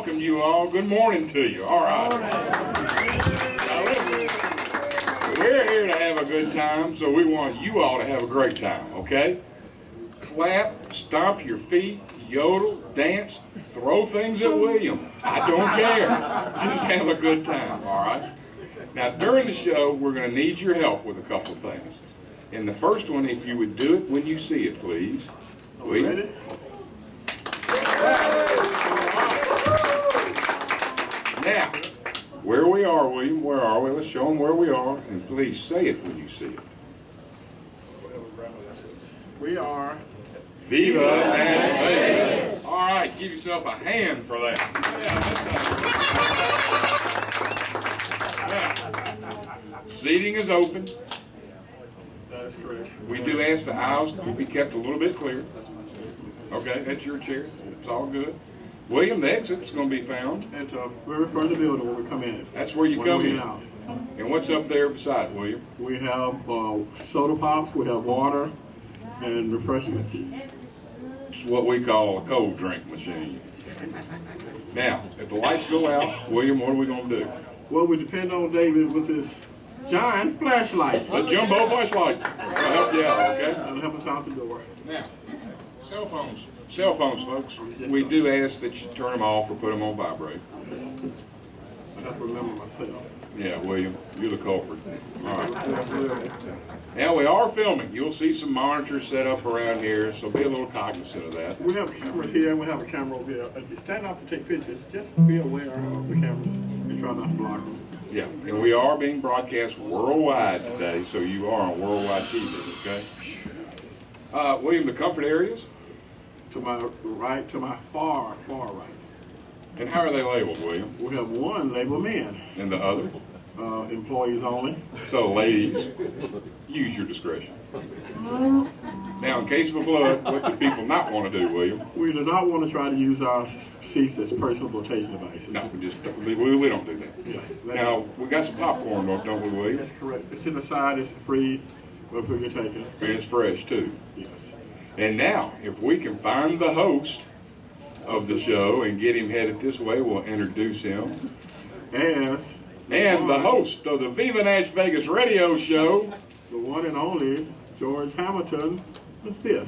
welcome you all. Good morning to you. All right. Now listen, we're here to have a good time, so we want you all to have a great time, okay? Clap, stomp your feet, yodel, dance, throw things at William. I don't care. Just have a good time, all right? Now, during the show, we're going to need your help with a couple of things. And the first one, if you would do it when you see it, please. William? Now, where we are, William, where are we? Let's show them where we are, and please say it when you see it. We are Viva NashVegas. All right, give yourself a hand for that. Now, seating is open. That is correct. We do ask the aisles to be kept a little bit clear. Okay, that's your chair. It's all good. William, the exit's going to be found At the very front of the building where we come in. That's where you come in. Out. And what's up there beside William? We have soda pops, we have water, and refreshments. It's what we call a cold drink machine. Now, if the lights go out, William, what are we going to do? Well, we depend on David with his giant flashlight. The jumbo flashlight. That'll help you out, okay? That'll help us out the door. Now, cell phones. Cell phones, folks. We do ask that you turn them off or put them on vibrate. I have to remember myself. Yeah, William, you're the culprit. All right. Now, we are filming. You'll see some monitors set up around here, so be a little cognizant of that. We have cameras here, and we have a camera over here. If you stand up to take pictures, just be aware of the cameras and try not to block them. Yeah, and we are being broadcast worldwide today, so you are on worldwide TV, okay? William, the comfort areas? To my right, to my far right. And how are they labeled, William? We have one labeled men, And the other? employees only. So, ladies, use your discretion. Now, in case of a flood, what do people not want to do, William? We do not want to try to use our seats as personal flotation devices. No, we don't do that. Yeah, Now, we got some popcorn, don't we, William? that's correct. It's to the side, it's free, whatever you're taking. And it's fresh, too. Yes. And now, if we can find the host of the show and get him headed this way, we'll introduce him. And the host of the Viva NashVegas radio show, the one and only George Hamilton the Fifth.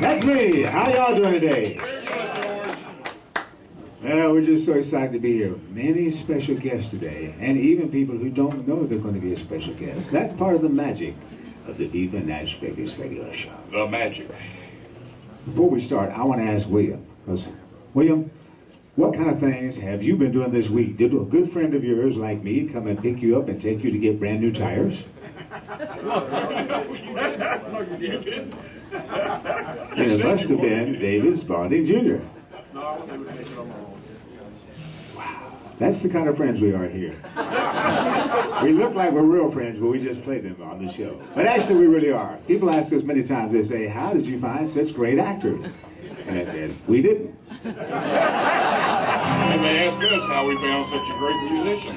That's me. How y'all doing today? Well, we're just so excited to be here. Many special guests today, and even people who don't know they're going to be a special guest. That's part of the magic of the Viva NashVegas radio show. The magic. Before we start, I want to ask William, because William, what kind of things have you been doing this week? Did a good friend of yours like me come and pick you up and take you to get brand new tires? And it must have been David Spalding Jr. Wow, that's the kind of friends we are here. We look like we're real friends, but we just play them on the show. But actually, we really are. People ask us many times, they say, how did you find such great actors? And I said, we didn't. And they ask us how we found such a great musician.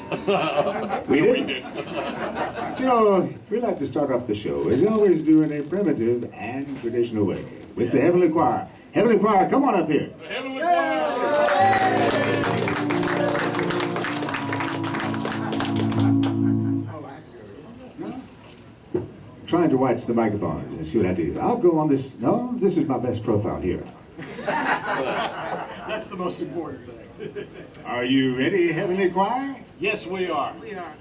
We didn't. But you know, we like to start off the show, as we always do, in a primitive and traditional way, with the Heavenly Choir. Heavenly Choir, come on up here. The Heavenly Choir. Trying to watch the microphones and see what I do. I'll go on this. No, this is my best profile here. That's the most important thing. Are you ready, Heavenly Choir? Yes, we are. We are.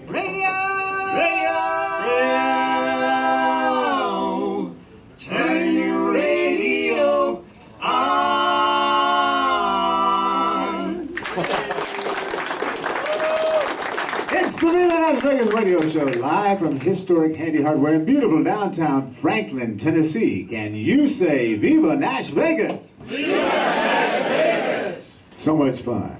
Radio! Turn your radio on! It's the Viva NashVegas radio show, live from historic Handy Hardware in beautiful downtown Franklin, Tennessee. Can you say Viva NashVegas? Viva NashVegas! So much fun.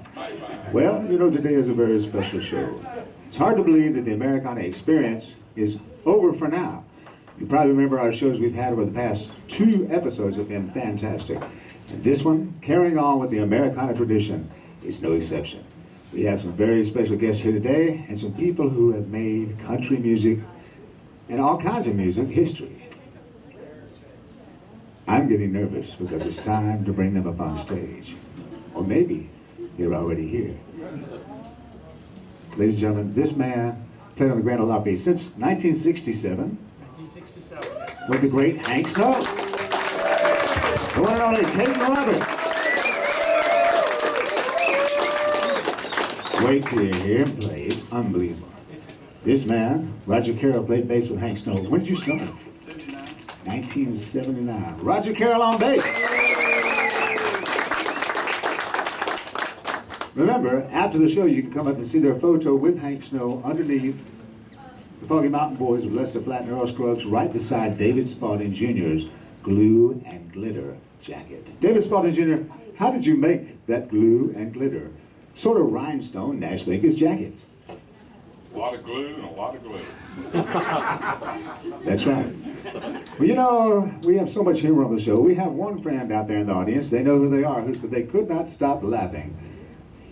Well, you know, today is a very special show. It's hard to believe that the Americana experience is over for now. You probably remember our shows we've had over the past 2 episodes have been fantastic. And this one, carrying on with the Americana tradition, is no exception. We have some very special guests here today and some people who have made country music and all kinds of music history. I'm getting nervous because it's time to bring them up on stage. Or maybe they're already here. Ladies and gentlemen, this man played on the Grand Ole Opry since 1967 with the great Hank Snow. The one and only Kayton. Wait till you hear him play. It's unbelievable. This man, Roger Carroll, played bass with Hank Snow. When did you start? 1979. Roger Carroll on bass. Remember, after the show, you can come up and see their photo with Hank Snow underneath the Foggy Mountain Boys with Lester Flatt and Earl Scruggs right beside David Spalding Jr.'s glue and glitter jacket. David Spalding Jr., how did you make that glue and glitter? Sort of rhinestone NashVegas jacket. A lot of glue and a lot of glitter. That's right. Well, you know, we have so much humor on the show. We have one friend out there in the audience, they know who they are, who said they could not stop laughing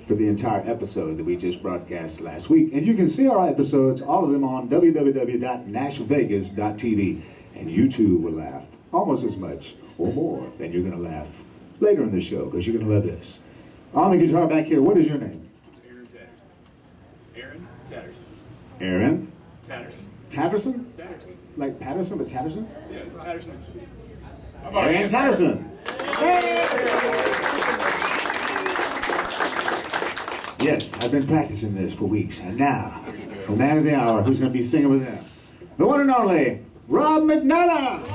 for the entire episode that we just broadcast last week. And you can see our episodes, all of them, on www.nashvegas.tv. And you too will laugh almost as much or more than you're going to laugh later in the show, because you're going to love this. On the guitar back here, what is your name? Aaron Tatterson. Aaron? Tatterson. Tatterson? Tatterson. Like Patterson, but Tatterson? Yeah, Tatterson. How about Aaron him? Tatterson. Yes, I've been practicing this for weeks, and now, the man of the hour who's going to be singing with them, the one and only Rob McNurlin.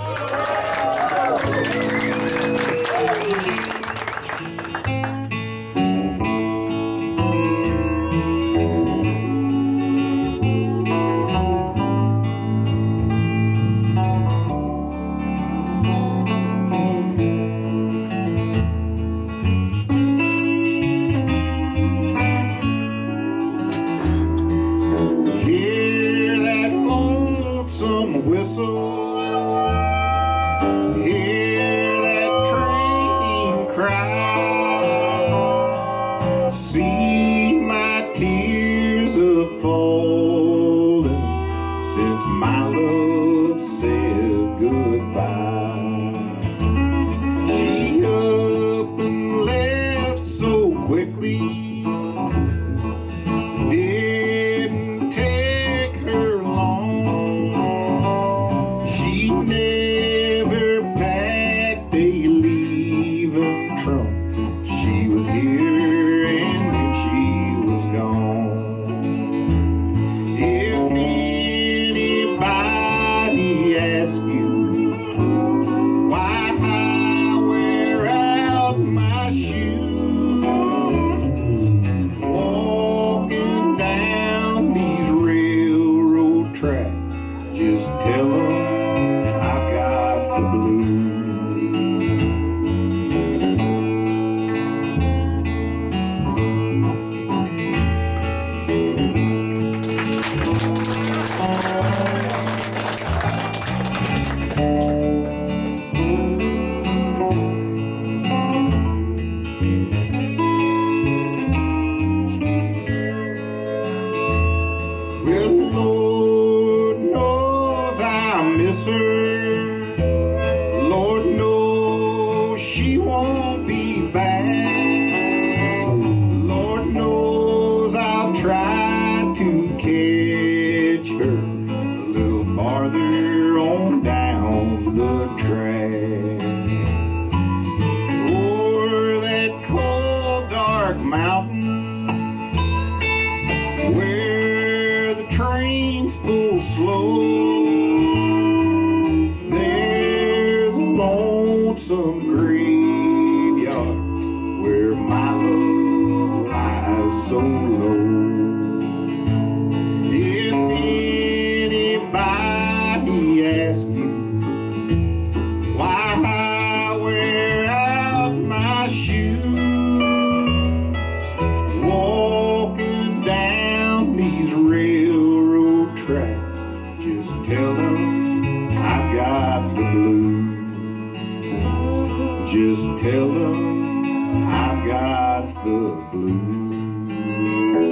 Just tell them I've got the blues.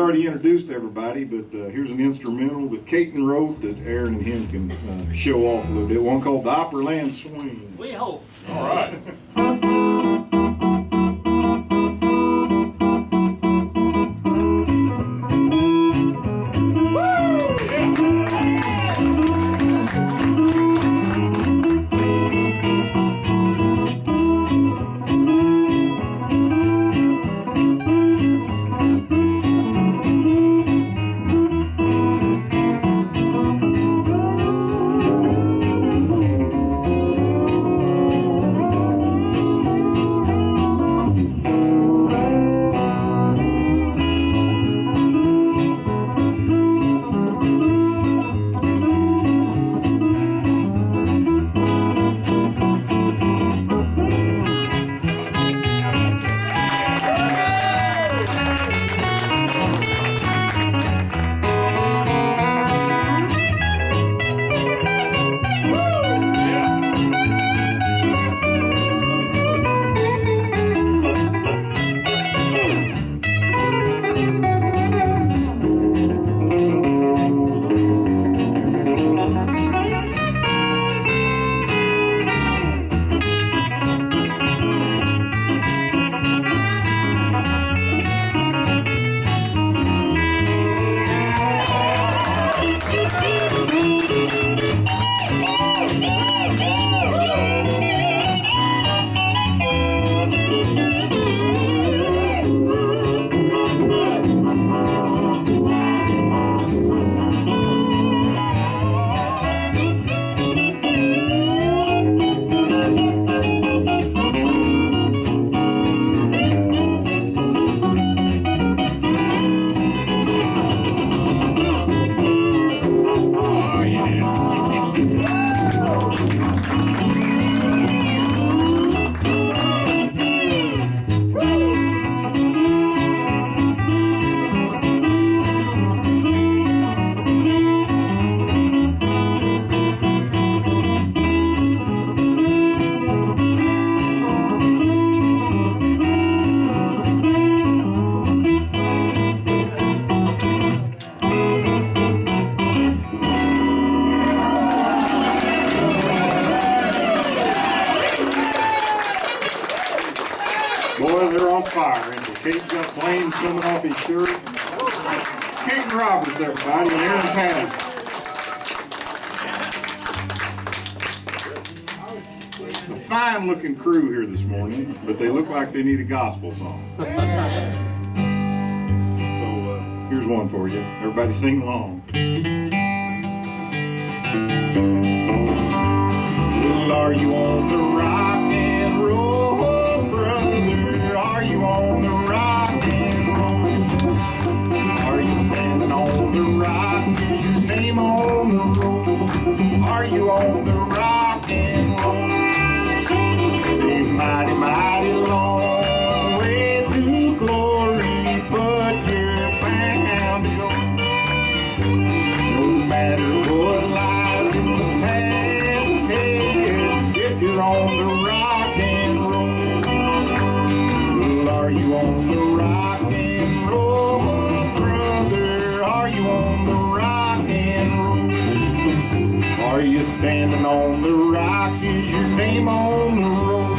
already introduced everybody, but here's an instrumental that Kayton wrote that Aaron and him can show off a little bit. One called the Opryland Swing. We hope. All right. Boy, they're on fire. And Kayton's got flames coming off his shirt. Kayton Roberts, everybody, and Aaron Patterson. A fine-looking crew here this morning, but they look like they need a gospel song. So here's one for you. Everybody sing along. Well, are you on the rock and roll, brother? Are you on the rock and roll? Are you standing on the rock? Is your name on the roll? Are you on the rock and roll? It's a mighty, mighty long way to glory, but you're bound to go. No matter what lies in the path ahead, if you're on the rock and roll. Well, are you on the rock and roll, brother? Are you on the rock and roll? Are you standing on the rock? Is your name on the roll?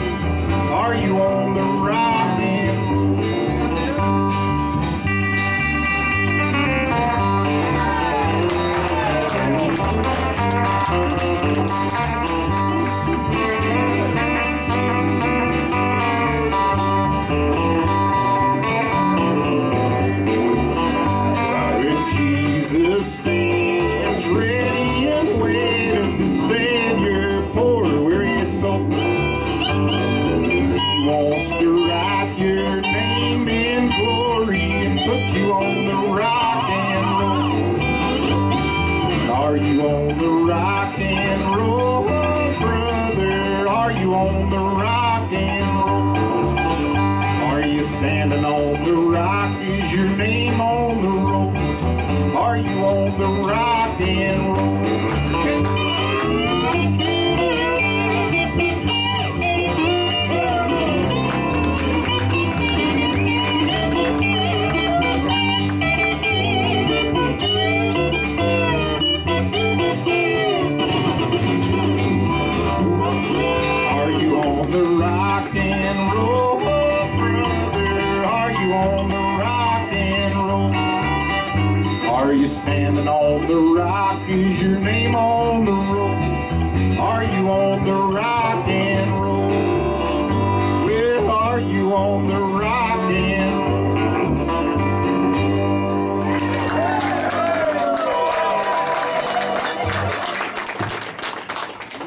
Are you on the rock and roll? When Jesus stands ready and waiting to save your poor weary soul, He wants to write your name in glory and put you on the rock and roll. Are you on the rock and roll, brother? Are you on the rock and roll? Are you standing on the rock? Is your name on the roll? Are you on the rock and roll? you standing on the rock? Is your name on the roll? Are you on the rock and roll? Well, are you on the rock and roll?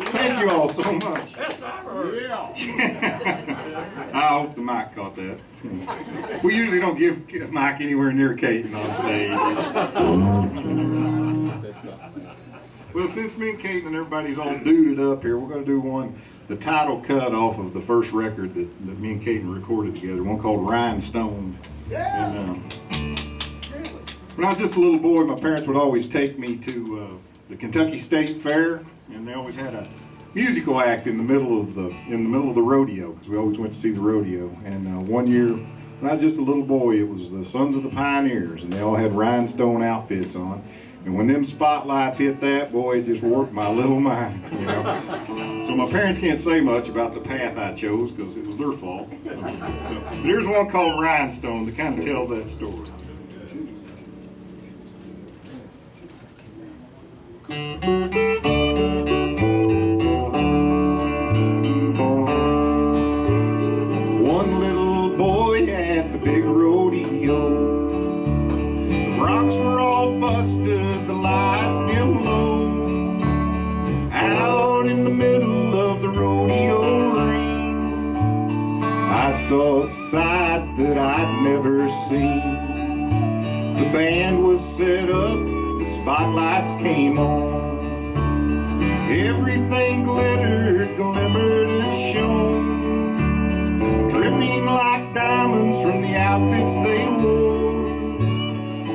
Thank you all so much. I hope the mic caught that. We usually don't give Mike anywhere near Kayton on stage. Well, since me and Kayton and everybody's all duded up here, we're going to do one, the title cut off of the first record that me and Kayton recorded together, one called Rhinestone. And, when I was just a little boy, my parents would always take me to the Kentucky State Fair, and they always had a musical act in the middle of the rodeo, because we always went to see the rodeo. And one year, when I was just a little boy, it was the Sons of the Pioneers, and they all had rhinestone outfits on. And when them spotlights hit that, boy, it just warped my little mind, you know. So my parents can't say much about the path I chose, because it was their fault. So, here's one called Rhinestone that kind of tells that story. One little boy at the big rodeo. The rocks were all busted, the lights dim low. Out in the middle of the rodeo ring, I saw a sight that I'd never seen. The band was set up, the spotlights came on. Everything glittered, glimmered, and shone, dripping like diamonds from the outfits they wore.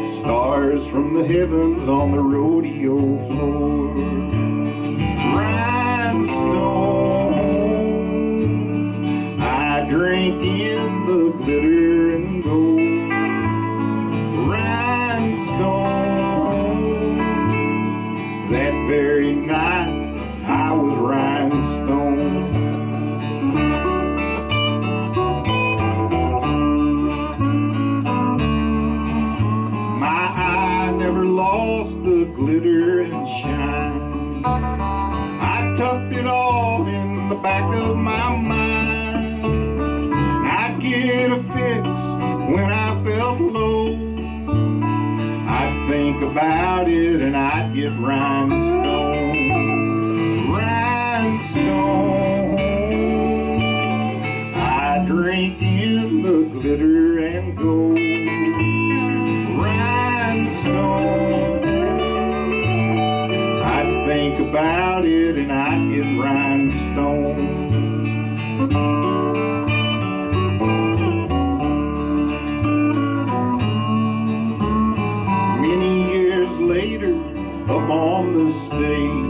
Stars from the heavens on the rodeo floor. Rhinestone, I drink in the glitter and gold. Rhinestone, that very night I was rhinestone. My eye never lost the glitter and shine. I tucked it all in the back of my mind. I'd get a fix when I felt low. I'd think about it and I'd get rhinestone. Rhinestone, I drink in the glitter and gold. Rhinestone, I'd think about it and I'd get rhinestone. Later, up on the stage,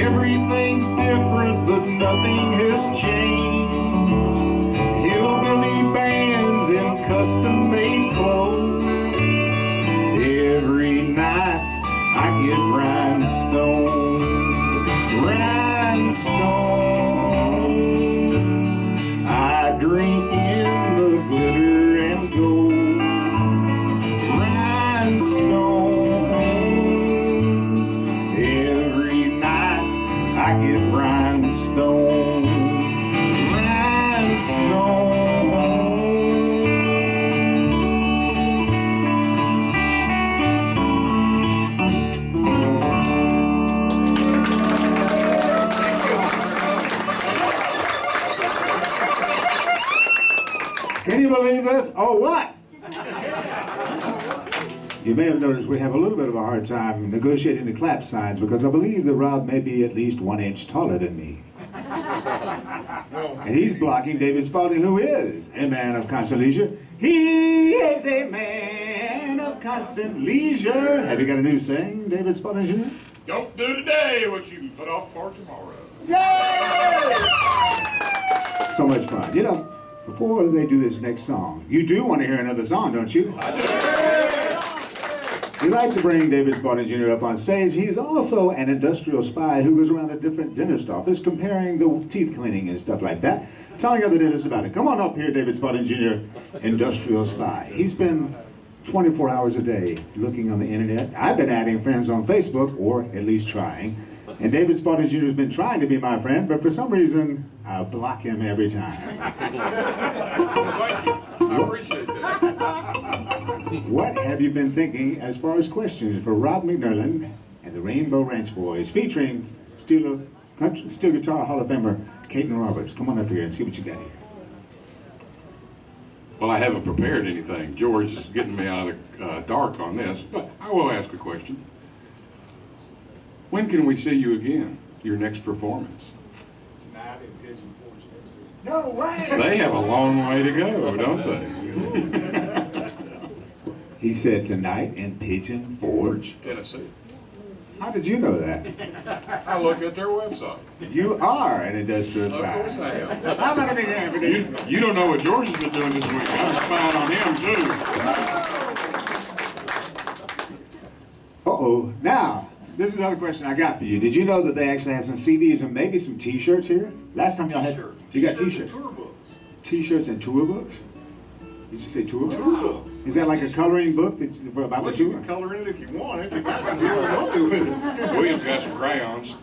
everything's different, but nothing has changed. Hillbilly bands in custom-made clothes. Every night I get rhinestone. Rhinestone, I drink in the glitter and gold. Every night I get rhinestone. Can you believe this? Oh, what? You may have noticed we have a little bit of a hard time negotiating the clap signs because I believe that Rob may be at least 1 inch taller than me. And he's blocking David Spalding, who is a man of constant leisure. He is a man of constant leisure. Have you got a new saying, David Spalding Jr.? Don't do today what you can put off for tomorrow. Yay! So much fun. You know, before they do this next song, you do want to hear another song, don't you? I do. We'd like to bring David Spalding Jr. up on stage. He's also an industrial spy who goes around a different dentist office comparing the teeth cleaning and stuff like that, telling other dentists about it. Come on up here, David Spalding Jr., industrial spy. He's been 24 hours a day looking on the internet. I've been adding friends on Facebook, or at least trying. And David Spalding Jr. has been trying to be my friend, but for some reason, I block him every time. Thank you. I appreciate that. What have you been thinking as far as questions for Rob McNurlin and the Rainbow Ranch Boys, featuring steel guitar Hall of Famer Kayton Roberts? Come on up here and see what you got here. Well, I haven't prepared anything. George is getting me out of the dark on this, but I will ask a question. When can we see you again, your next performance? Tonight in Pigeon Forge, Tennessee. No way! They have a long way to go, don't they? He said tonight in Pigeon Forge, Tennessee. How did you know that? I looked at their website. You are an industrious Of guy. course I am. How about a big hand for this? You don't know what George has been doing this week. I'm spying on him too. Uh-oh. Now, this is another question I got for you. Did you know that they actually have some CDs and maybe some T-shirts here? Last time y'all had, you got T-shirts. Tour books. T-shirts and tour books? Did you say tour books? Tour books. Is that like a coloring book that about Well, the you tour? can color in it if you want. If you got to do what you want to with it. William's got some crayons.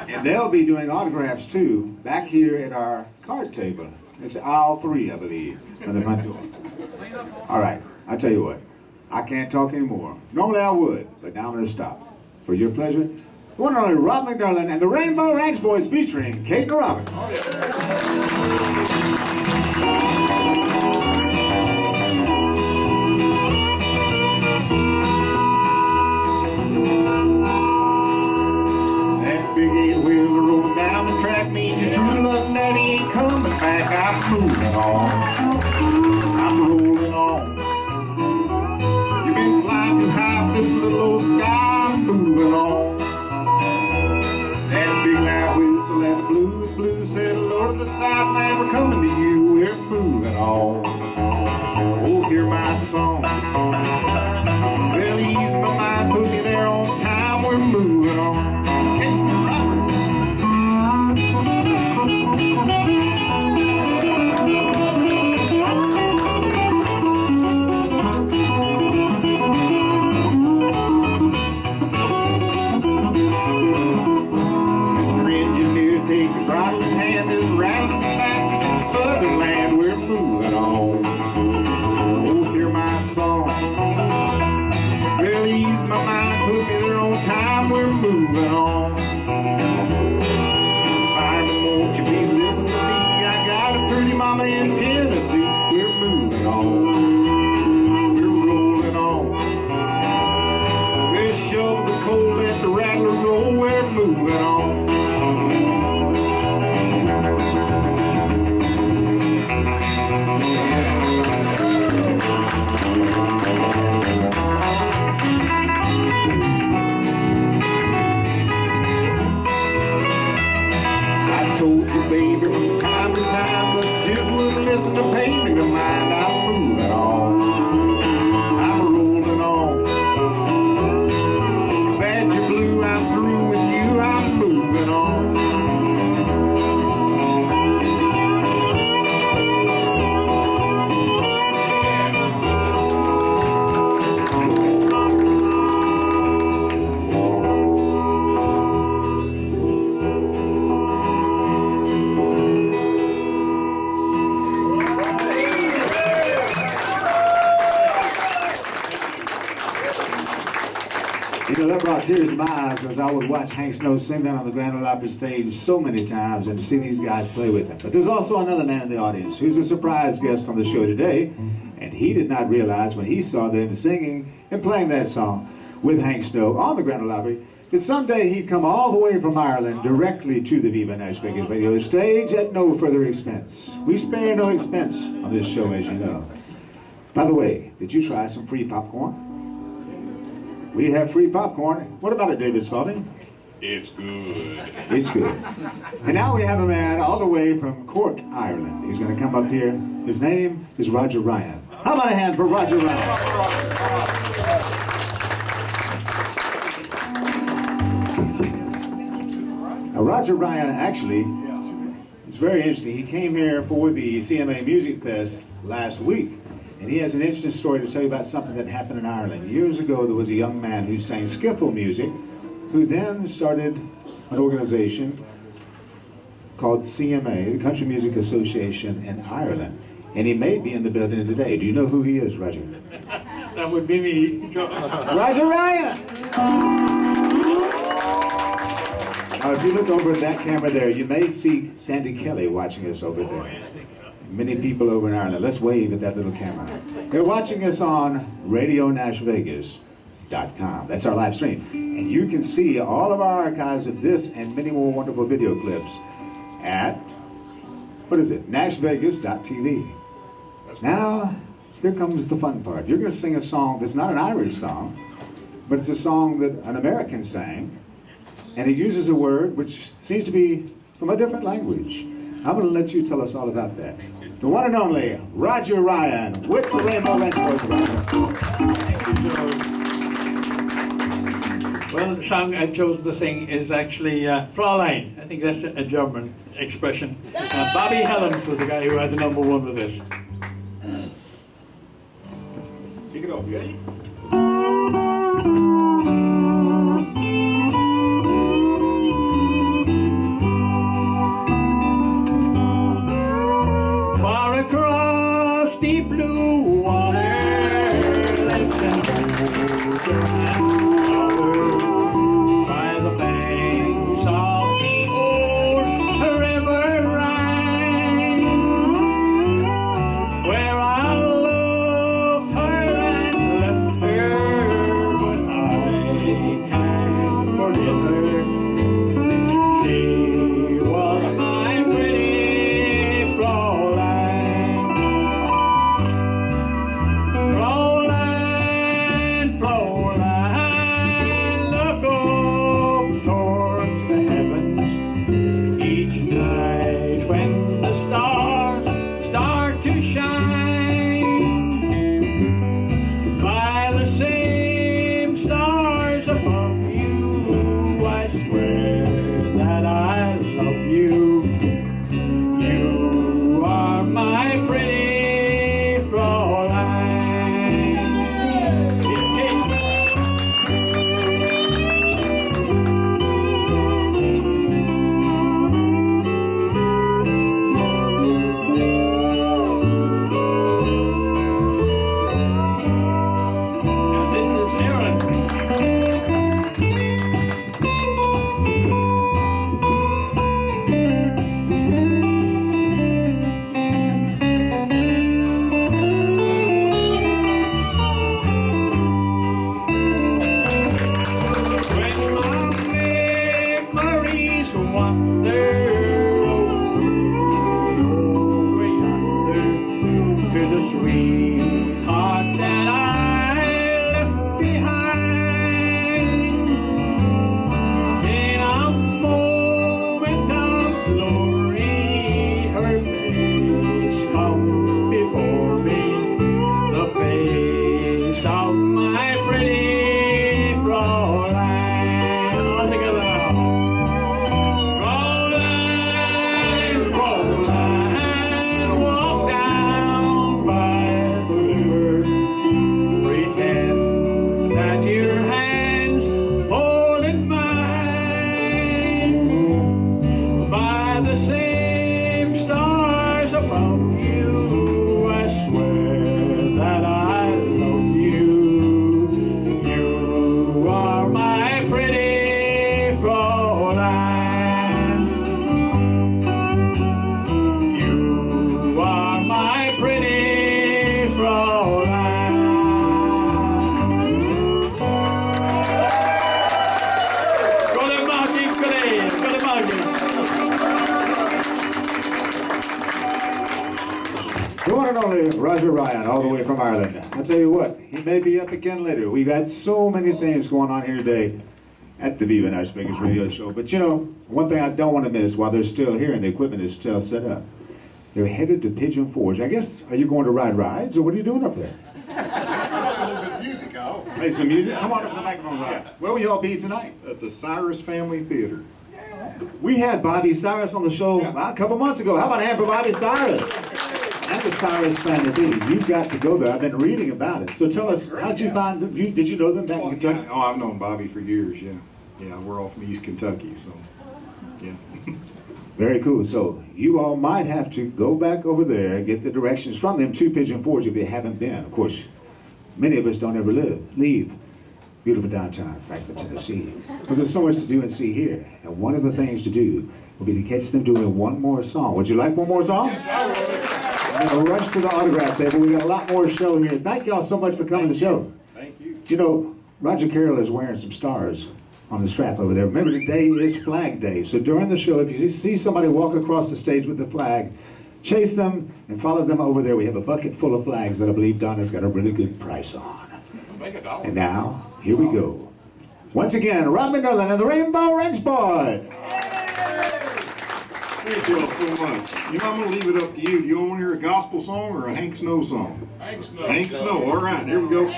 And they'll be doing autographs too, back here at our card table. It's aisle 3, I believe, from the front door. All right, I'll tell you what. I can't talk anymore. Normally I would, but now I'm going to stop. For your pleasure, one and only Rob McNurlin and the Rainbow Ranch Boys featuring Kayton Roberts. That big 8-wheeler rolling down the track means your true love daddy ain't coming back. I'm moving on. I'm rolling on. You've been flying too high for this little old sky. I'm moving on. That big loud whistle that's blue and blue said, Lord of the Southland, we're coming to you. We're moving on. Oh, hear my song. Well, ease my mind, put me there on time. We're moving on. Mr. Engineer, take the throttle in hand. This rattle is the fastest in the southern land. We're moving on. Oh, hear my song. Well, ease my mind, put me there on time. We're moving on. Fireman, won't you please listen to me? I got a pretty mama in Tennessee. We're moving on. We're rolling on. We'll shovel the coal, let the rattler roll. We're moving on. I told you, baby, from time to time, but you just wouldn't listen to payment of mine. I'm moving on. I'm rolling on. Badger Blue, I'm through with you. I'm moving on. You know, that brought tears to my eyes because I would watch Hank Snow sing down on the Grand Ole Opry stage so many times and to see these guys play with him. But there's also another man in the audience who's a surprise guest on the show today, and he did not realize when he saw them singing and playing that song with Hank Snow on the Grand Ole Opry that someday he'd come all the way from Ireland directly to the Viva NashVegas radio stage at no further expense. We spare no expense on this show, as you know. By the way, did you try some free popcorn? We have free popcorn. What about it, David Spalding? It's good. It's good. And now we have a man all the way from Cork, Ireland. He's going to come up here. His name is Roger Ryan. How about a hand for Roger Ryan? Now, Roger Ryan actually is very interesting. He came here for the CMA Music Fest last week. And he has an interesting story to tell you about something that happened in Ireland. Years ago, there was a young man who sang skiffle music, who then started an organization called CMA, the Country Music Association in Ireland. And he may be in the building today. Do you know who he is, Roger? That would be me. Roger Ryan! Now, if you look over at that camera there, you may see Sandy Kelly watching us over there. Many people over in Ireland. Let's wave at that little camera. They're watching us on RadioNashVegas.com. That's our live stream. And you can see all of our archives of this and many more wonderful video clips at, what is it, NashVegas.tv. Now, here comes the fun part. You're going to sing a song that's not an Irish song, but it's a song that an American sang, and it uses a word which seems to be from a different language. I'm going to let you tell us all about that. The one and only Roger Ryan with the Rainbow Rentals. Well, the song I've chosen to sing is actually Fraulein. I think that's a German expression. Bobby Helms was the guy who had the #1 with this. Pick it up, yeah? Far across the blue water, lakes and oceans and flowers, by the banks of the old river Rhine, where I loved her and left her, but I can't forget her. She was my pretty Fraulein. Fraulein, Fraulein, look up towards the heavens each night when the stars start to shine. By the same stars above you, I swear that I love you. You are my pretty Fraulein. It's Kayton. And this is Aaron. When my memories wander over yonder to the sweetheart that I left behind, in a moment of glory, her face comes before me, the face of my pretty Fraulein. All together now. Fraulein, Fraulein, walk down by the river. Pretend that your hands hold in mine. By the same stars above you, I swear that I love you. You are my pretty Fraulein. You are my pretty Fraulein. Gode morgen, kolleger. Gode morgen. The one and only Roger Ryan, all the way from Ireland. I'll tell you what, he may be up again later. We've got so many things going on here today at the Viva Nash Vegas radio show. But you know, one thing I don't want to miss while they're still here and the equipment is still set up, they're headed to Pigeon Forge. I guess, are you going to ride rides or what are you doing up there? A little bit of music, oh. Play some music? Come on up to the microphone, Ryan. Where will you all be tonight? At the Cyrus Family Theater. We had Bobby Cyrus on the show a couple months ago. How about a hand for Bobby Cyrus? And like a Cyrus fan to be. You've got to go there. I've been reading about it. So tell us, how'd you find them? Did you know them back in Kentucky? Oh, I've known Bobby for years, yeah. Yeah, we're all from East Kentucky, so, yeah. Very cool. So you all might have to go back over there and get the directions from them to Pigeon Forge if you haven't been. Of course, many of us don't ever leave beautiful downtown Franklin, Tennessee. Because there's so much to do and see here. And one of the things to do will be to catch them doing one more song. Would you like one more song? Yes, I would. I'm going to rush to the autograph table. We got a lot more show here. Thank y'all so much for coming to the show. Thank you. You know, Roger Carroll is wearing some stars on the strap over there. Remember, today is Flag Day. So during the show, if you see somebody walk across the stage with the flag, chase them and follow them over there. We have a bucket full of flags that I believe Donna's got a really good price on. Make a dollar. And now, here we go. Once again, Rob McNurlin and the Rainbow Ranch Boy. Thank you all so much. You know, I'm going to leave it up to you. Do you want to hear a gospel song or a Hank Snow song? Hank Snow. Hank Snow. All right, here we go.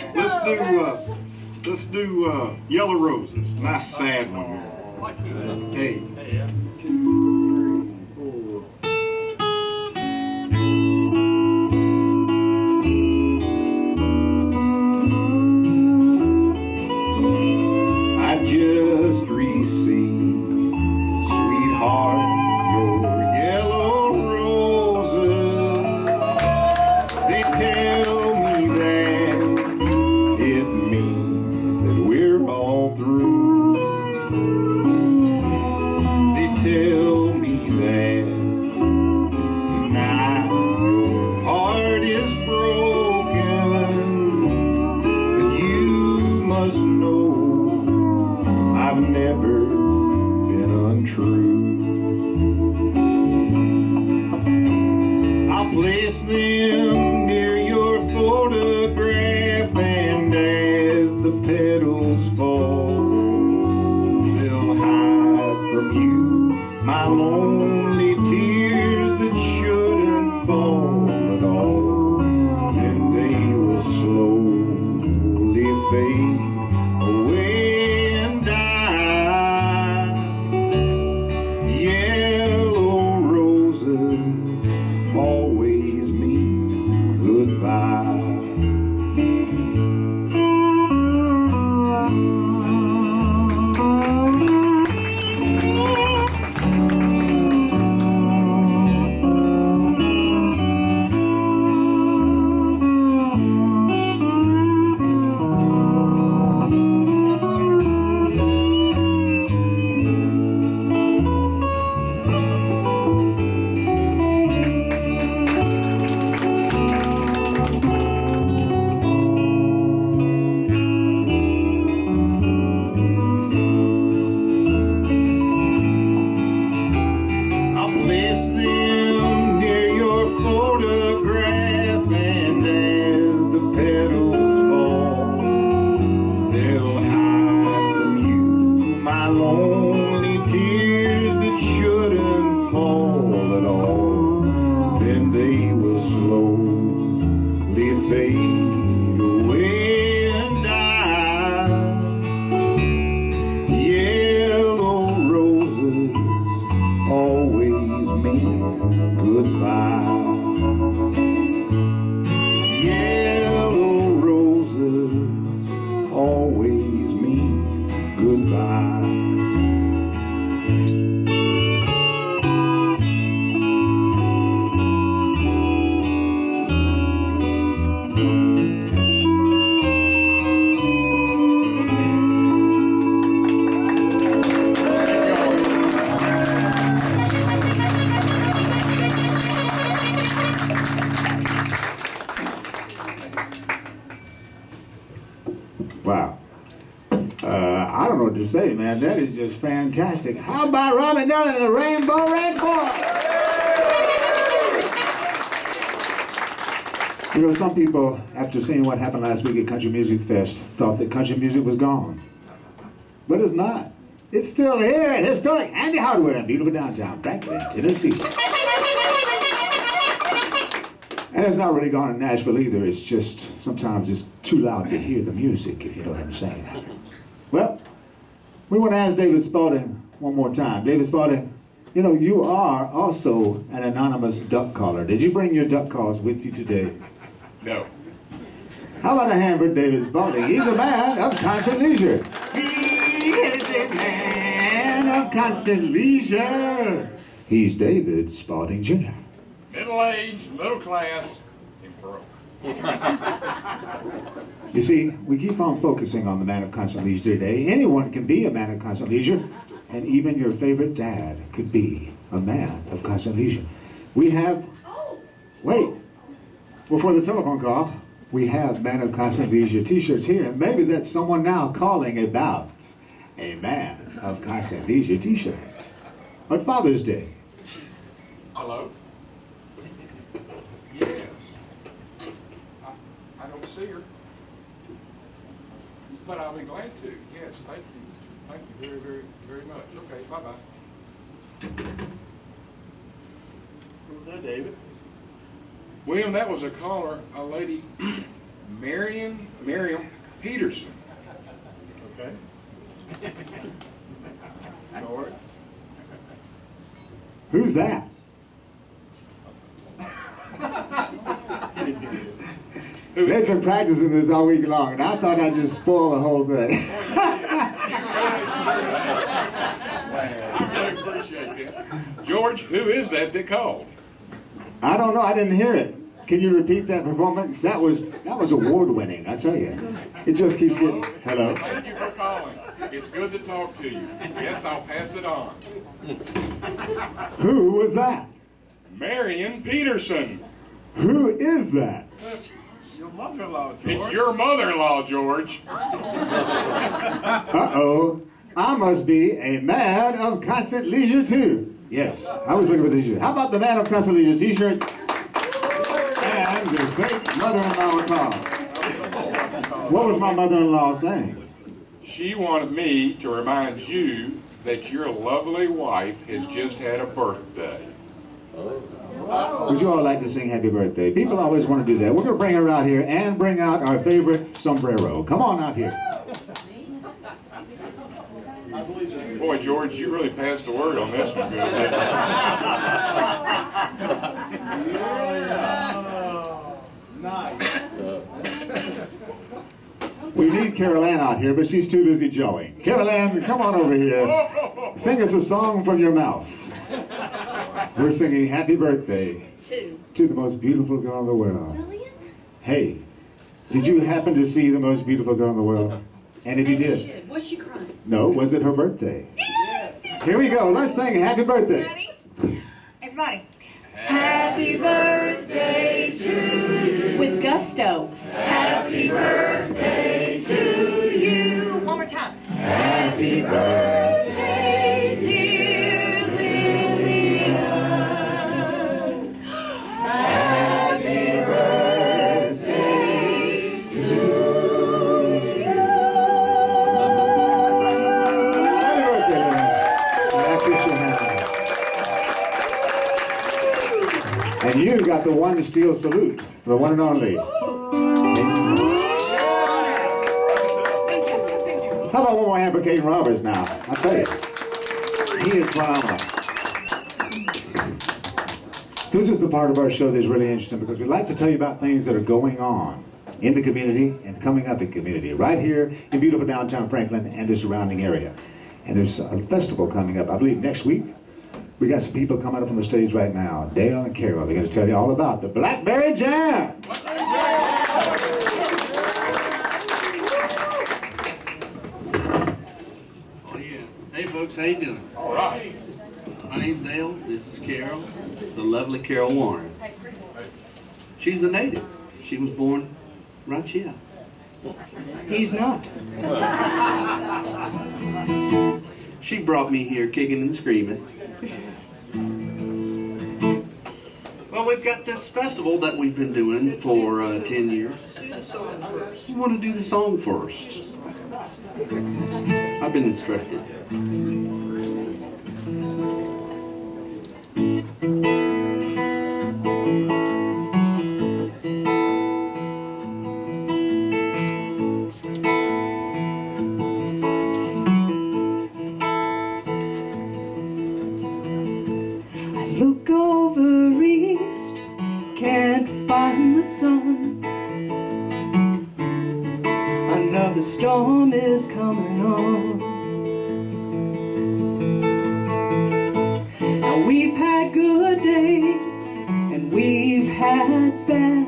Let's do Yellow Roses. Nice sad one here. Hey. 2, 3, 4. I just received, sweetheart, your yellow roses. They tell me that it means that we're all through. They tell me that tonight your heart is broken, but you must know I've never been untrue. I'll place them near your photograph, and as the petals fall, they'll hide from you my lonely tears that shouldn't fall at all. Then they will slowly fade away and die. Yellow roses always mean goodbye. I'll place them near your photograph, and as the petals fall, they'll hide from you my lonely tears that shouldn't fall at all. Then they will slowly fade away and die. Yellow roses always mean goodbye. Yellow roses always mean goodbye. Wow. I don't know what to say, man. That is just fantastic. How about Rob McNurlin and the Rainbow Ranch Boy? You know, some people, after seeing what happened last week at Country Music Fest, thought that country music was gone. But it's not. It's still here at historic Handy Hardware in beautiful downtown Franklin, Tennessee. And it's not really gone in Nashville either. It's just, sometimes it's too loud to hear the music, if you know what I'm saying. Well, we want to ask David Spalding one more time. David Spalding, You know, you are also an anonymous duck caller. Did you bring your duck calls with you today? No. How about a hand for David Spalding? He's a man of constant leisure. He is a man of constant leisure. He's David Spalding Jr. Middle-aged, middle class, and broke. You see, we keep on focusing on the man of constant leisure today. Anyone can be a man of constant leisure, and even your favorite dad could be a man of constant leisure. We have, wait, before the telephone call, we have man of constant leisure t-shirts here, and maybe that's someone now calling about a man of constant leisure t-shirt. On Father's Day. Hello? Yes. I don't see her. But I'll be glad to. Yes, thank you. Thank you very, very, very much. Okay, bye-bye. What was that, David? William, that was a caller, a lady, Miriam Peterson. Okay. Lord. Who's that? They've been practicing this all week long, and I thought I'd just spoil the whole thing. I really appreciate that. George, who is that called? I don't know. I didn't hear it. Can you repeat that performance? That was award-winning, I tell you. It just keeps getting. Hello. Thank you for calling. It's good to talk to you. Yes, I'll pass it on. Who was that? Marion Peterson. Who is that? Your mother-in-law, George. It's your mother-in-law, George. Uh-oh. I must be a man of constant leisure, too. Yes, I was looking for the t-shirt. How about the man of constant leisure t-shirts? And the fake mother-in-law call. What was my mother-in-law saying? She wanted me to remind you that your lovely wife has just had a birthday. Would you all like to sing happy birthday? People always want to do that. We're going to bring her out here and bring out our favorite sombrero. Come on out here. Boy, George, you really passed the word on this one good, didn't Nice. We need Carol Ann out here, but she's too busy jawing. Carol Ann, come on over here. Sing us a song from your mouth. We're singing happy birthday to the most beautiful girl in the world. Hey, did you happen to see the most beautiful girl in the world? And if you did, Was she crying? no, was it her birthday? Yes! Here we go. Let's sing happy birthday. Ready? Everybody. Happy birthday to you. With gusto. Happy birthday to you. One more time. Happy birthday, dear Lillian. Happy birthday to you. Happy birthday, Lynn. Happy birthday. And you got the one steel salute, the one and only. How about one more hand for Kayton Roberts now? I'll tell you, he is phenomenal. This is the part of our show that's really interesting because we like to tell you about things that are going on in the community and coming up in community, right here in beautiful downtown Franklin and the surrounding area. And there's a festival coming up, I believe next week. We got some people coming up on the stage right now, Dale and Carroll. They're going to tell you all about the Blackberry Jam. Oh, yeah. Hey, folks, how you doing? All right. My name's Dale. This is Carroll, the lovely Carroll Warren. She's a native. She was born right here. He's not. She brought me here kicking and screaming. Well, we've got this festival that we've been doing for 10 years. You want to do the song first. I've been instructed. Look over east, can't find the sun. Another storm is coming on. Now we've had good days and we've had bad,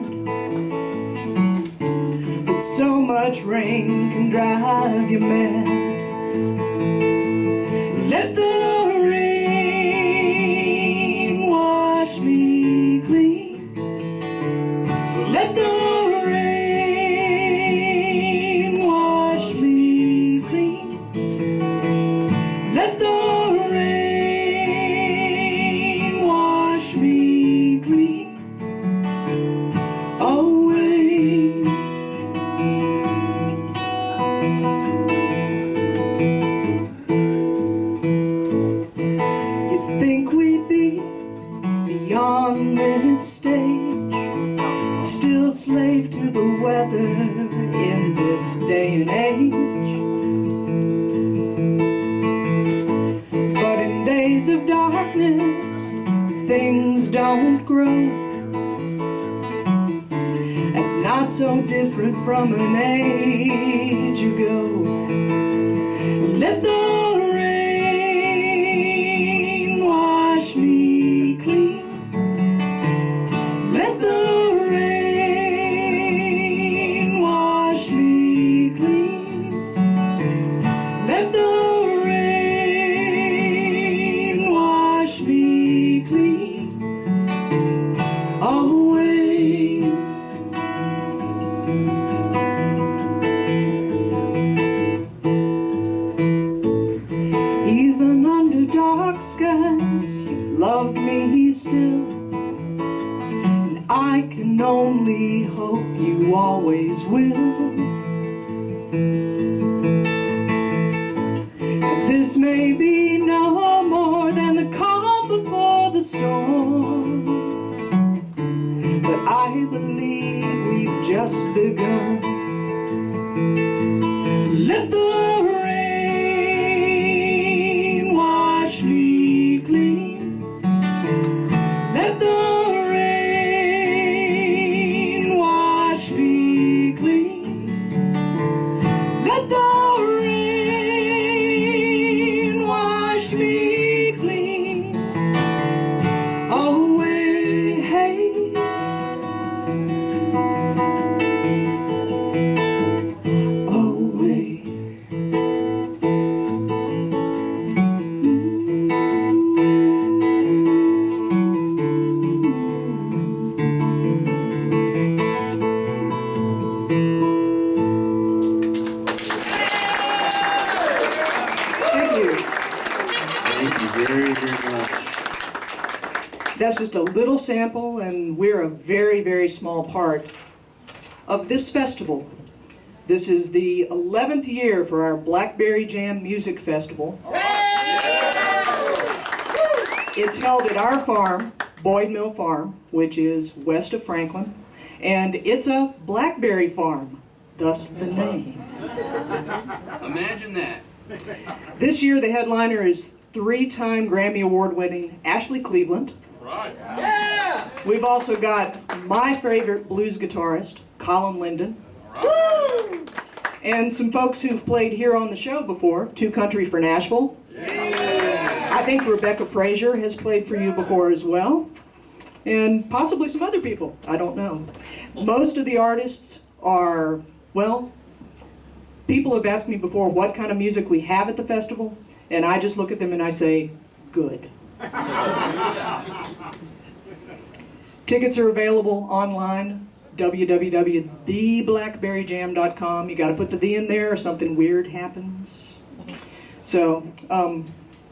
but so much rain can drive you mad. Let the rain wash me clean. Let the rain wash me clean. Let the rain wash me clean. Away. You'd think we'd be beyond this stage, still slave to the weather in this day and age. But in days of darkness, things don't grow. It's not so different from an age ago. Let the rain wash me clean. Let the rain wash me clean. Let the rain wash me clean. Away. Even under dark skies, you loved me still. I can only hope you always will. And this may be no more than the calm before the storm, but I believe we've just begun. Let the rain wash me clean. Let the rain wash me clean. Let the rain wash me clean. Away, hey. Away. Thank you. Thank you very, very much. That's just a little sample, and we're a very, very small part of this festival. This is the 11th year for our Blackberry Jam Music Festival. It's held at our farm, Boyd Mill Farm, which is west of Franklin, and it's a blackberry farm, thus the name. Imagine that. This year the headliner is 3-time Grammy Award-winning Ashley Cleveland. Right. We've also got my favorite blues guitarist, Colin Linden. And some folks who've played here on the show before, Two Country for Nashville. I think Rebecca Frazier has played for you before as well. And possibly some other people, I don't know. Most of the artists are, well, people have asked me before what kind of music we have at the festival, and I just look at them and I say, good. Tickets are available online, www.theblackberryjam.com. You got to put the "the" in there or something weird happens. So,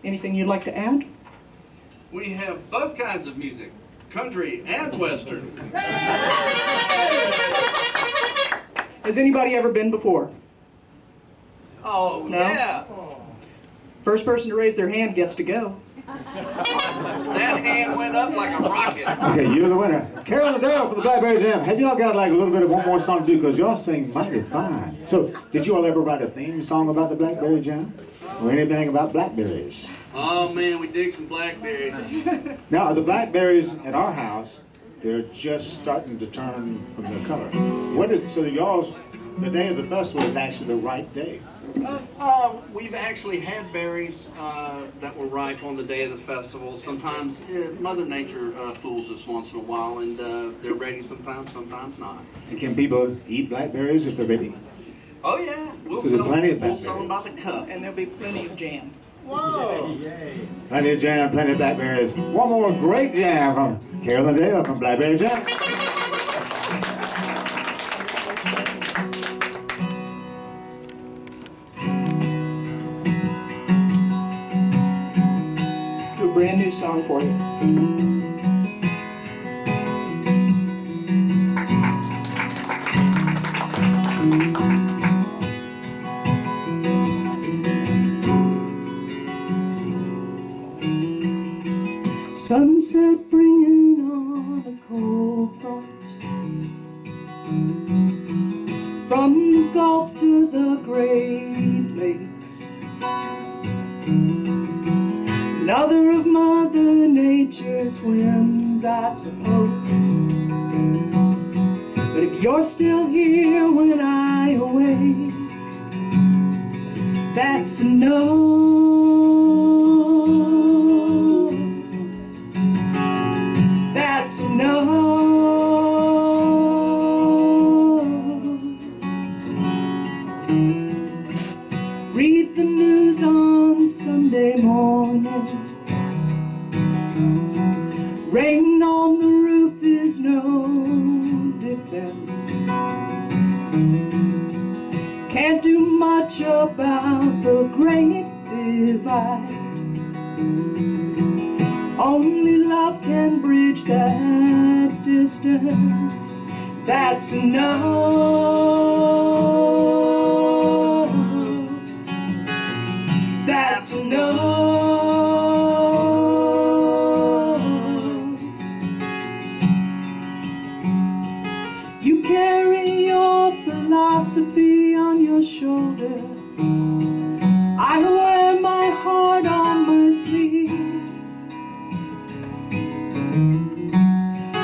anything you'd like to add? We have both kinds of music, country and western. Has anybody ever been before? Oh, No? yeah. First person to raise their hand gets to go. That hand went up like a rocket. Okay, you're the winner. Carroll and Dale for the Blackberry Jam. Have y'all got like a little bit of one more song to do? Because y'all sing mighty fine. So, did you all ever write a theme song about the Blackberry Jam? Or anything about blackberries? Oh man, we dig some blackberries. Now, the blackberries at our house, they're just starting to turn from their color. So y'all's, the day of the festival is actually the right day. We've actually had berries that were ripe on the day of the festival. Sometimes Mother Nature fools us once in a while, and they're ready sometimes, sometimes not. And can people eat blackberries if they're ready? Oh yeah, So there's plenty of we'll sell them blackberries. by the cup. And there'll be plenty of jam. Whoa! Plenty of jam, plenty of blackberries. One more great jam from Carroll and Dale from Blackberry Jam. Do a brand new song for you. Sunset bringing on a cold front, from the Gulf to the Great Lakes. Another of Mother Nature's whims, I suppose. But if you're still here when I awake, that's a no. That's a no. Read the news on Sunday morning. Rain on the roof is no defense. Can't do much about the great divide. Only love can bridge that distance. That's a no. That's a no. You carry your philosophy on your shoulder. I wear my heart on my sleeve.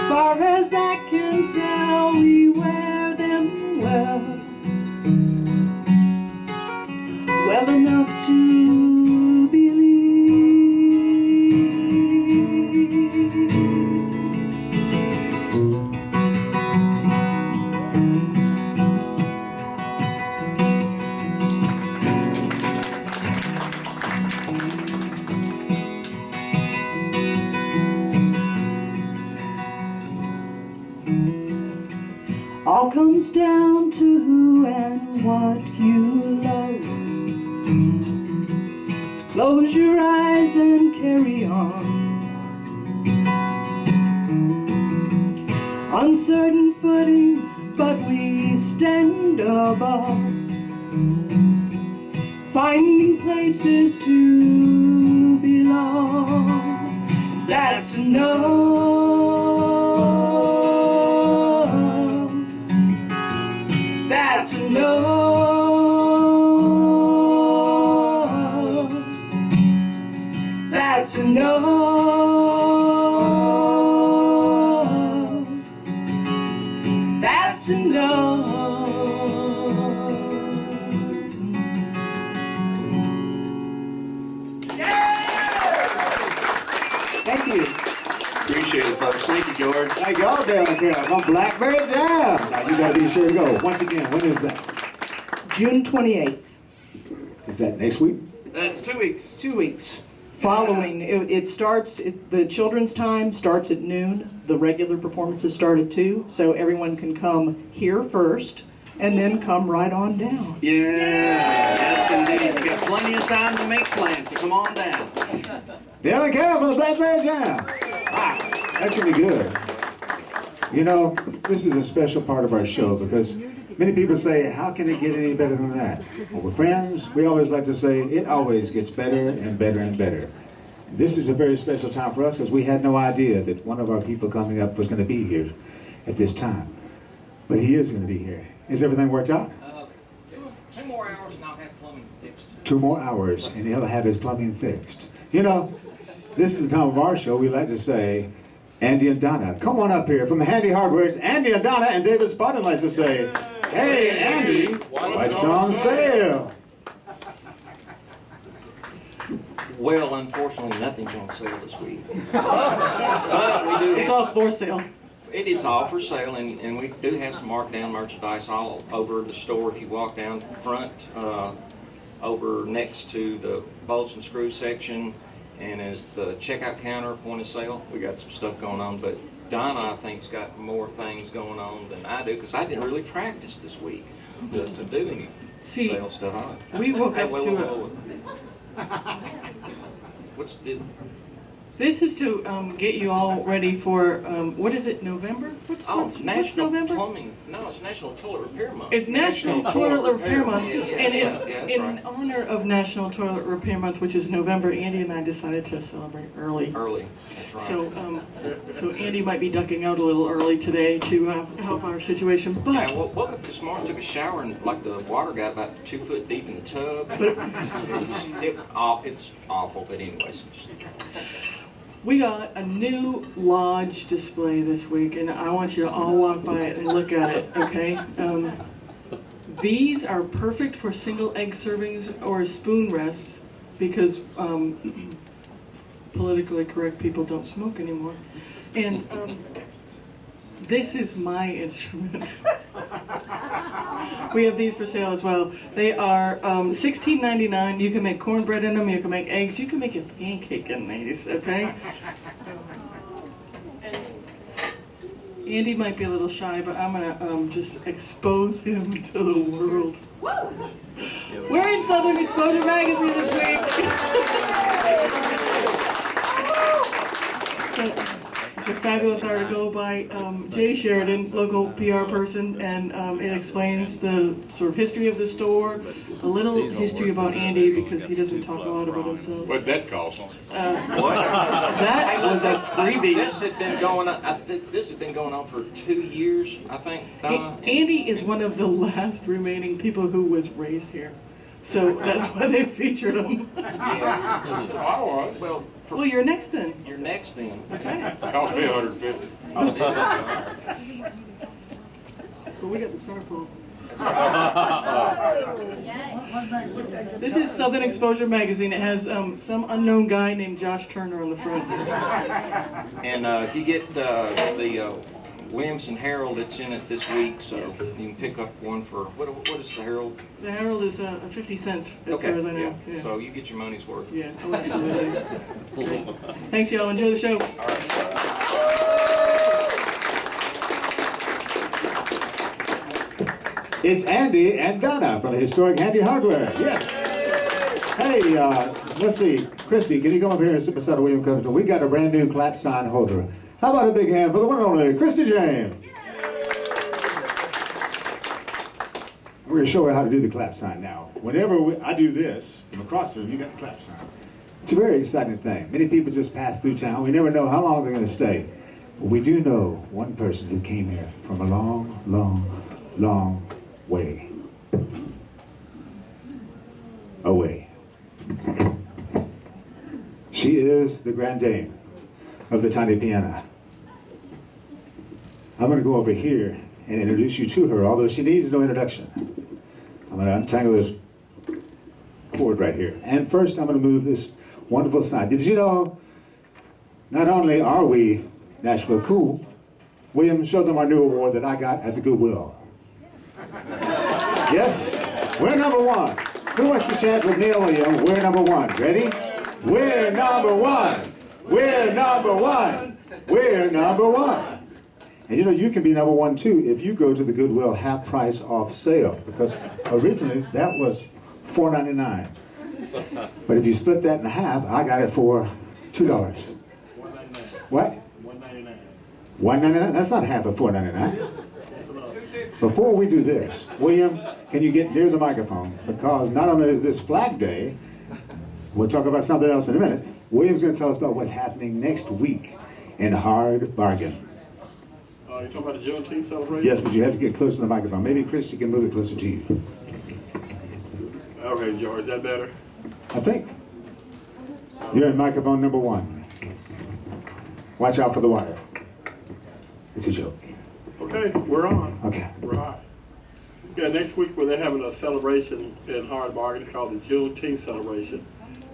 Far as I can tell, we wear them well, well enough to believe. All comes down to who and what you love. So close your eyes and carry on. Uncertain footing, but we stand above, finding places to belong. That's a no. That's a no. That's a no. That's a no. Thank you. Appreciate it, folks. Thank you, George. Thank y'all, Dale and Carroll from Blackberry Jam. Now you gotta be sure to go. Once again, when is that? June 28th, Is that next week? That's 2 weeks. 2 weeks. Following, it starts, the children's time starts at noon. The regular performances start at 2, so everyone can come here first and then come right on down. Yeah, yes indeed. You got plenty of time to make plans, so come on down. Dale and Carroll from the Blackberry Jam. Wow, that's gonna be good. You know, this is a special part of our show because many people say, how can it get any better than that? Well, with friends, we always like to say, it always gets better and better and better. This is a very special time for us because we had no idea that one of our people coming up was going to be here at this time. But he is going to be here. Is everything worked out? 2 more hours and I'll have plumbing fixed. 2 more hours and he'll have his plumbing fixed. You know, this is the time of our show we like to say, Andy and Donna, come on up here. From Handy Hardware, it's Andy and Donna, and David Spotted likes to say, hey, Andy, what's on sale? Well, unfortunately, nothing's on sale this week. But we do It's all for sale. It is all for sale, and we do have some markdown merchandise all over the store. If you walk down front, over next to the bolts and screw section, and as the checkout counter, point of sale, we got some stuff going on. But Donna, I think, has got more things going on than I do, because I didn't really practice this week to do any sale stuff. We woke up to What's the... This is to get you all ready for, what is it, November? What's National November? Plumbing. No, it's National Toilet Repair Month. It's National Toilet Repair Month. And that's in right. honor of National Toilet Repair Month, which is November, Andy and I decided to celebrate early. Early, that's right. So Andy might be ducking out a little early today to help our situation, I but woke up this morning, took a shower, and like the water got about 2 foot deep in the tub. It's awful, but anyways. we got a new lodge display this week, and I want you to all walk by it and look at it, okay? These are perfect for single egg servings or spoon rests because politically correct people don't smoke anymore. And this is my instrument. We have these for sale as well. They are $16.99. You can make cornbread in them, you can make eggs, you can make a pancake in these, okay? And Andy might be a little shy, but I'm gonna just expose him to the world. We're in Southern Exposure Magazine this week. It's a fabulous article by Jay Sheridan, local PR person, and it explains the sort of history of the store, a little history about Andy because he doesn't talk a lot about himself. What'd that cost? That was a freebie. This had been going on. This had been going on for 2 years, I think. Donna. Andy is one of the last remaining people who was raised here, so that's why they featured him. Yeah. So I was. Well, you're next then. You're next then. Okay. Cost me $150. Oh, did Well, we got the Starfall. This is Southern Exposure Magazine. It has some unknown guy named Josh Turner on the front. And if you get the Williamson Herald, it's in it this week, so you can pick up one for, what is the Herald? The Herald is 50 cents, as far as I know. Yeah. So you get your money's worth. Yeah, oh, absolutely. Great. Thanks, y'all. Enjoy the show. It's Andy and Donna from the historic Handy Hardware. Yes. Hey, let's see. Christy, can you come up here and sit beside William Covington? We got a brand new clap sign holder. How about a big hand for the one and only Christy James? We're going to show her how to do the clap sign now. Whenever I do this, from across the room, you got the clap sign. It's a very exciting thing. Many people just pass through town. We never know how long they're going to stay. But we do know one person who came here from a long, long, long way. Away. She is the Grand Dame of the Tiny Piano. I'm going to go over here and introduce you to her, although she needs no introduction. I'm going to untangle this cord right here. And first, I'm going to move this wonderful sign. Did you know, not only are we Nashville cool, William, show them our new award that I got at the Goodwill. Yes, we're number one. Who wants to chant with me and William? We're number one. Ready? We're number one. We're number one. We're number one. And you know, you can be number one too if you go to the Goodwill half price off sale, because originally that was $4.99. But if you split that in half, I got it for $2. $1.99. What? $1.99. $1.99? That's not half of $4.99. Before we do this, William, can you get near the microphone? Because not only is this Flag Day, we'll talk about something else in a minute. William's going to tell us about what's happening next week in Hard Bargain. You talking about the Juneteenth celebration? Yes, but you have to get close to the microphone. Maybe Christy can move it closer to you. Okay, George, is that better? I think. All You're in microphone number 1. Watch out for the wire. It's a joke. Okay, we're on. Okay. We're on. Yeah, next week they're having a celebration in Hard Bargain. It's called the Juneteenth celebration,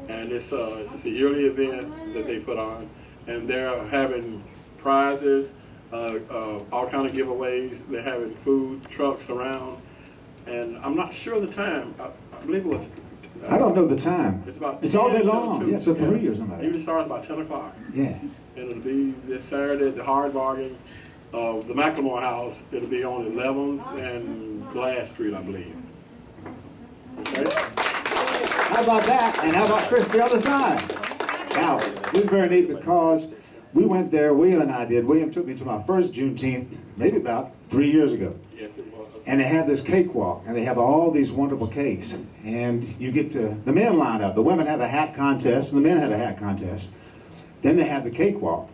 and it's a yearly event that they put on, and they're having prizes, all kind of giveaways. They're having food trucks around, and I'm not sure the time. I believe it was. I don't know the time. It's all 10 day till long. 2. Yeah, so 3 or something like Usually that. starts about 10 o'clock. Yeah. And it'll be this Saturday at the Hard Bargains, the McLemore House. It'll be on 11th and Glass Street, I believe. Okay? How about that? And how about Chris the other side? Now, this is very neat because we went there, William and I did. William took me to my first Juneteenth, maybe about 3 years ago. Yes, it was. And they have this cakewalk, and they have all these wonderful cakes. And you get to, the men line up. The women have a hat contest, and the men have a hat contest. Then they have the cakewalk.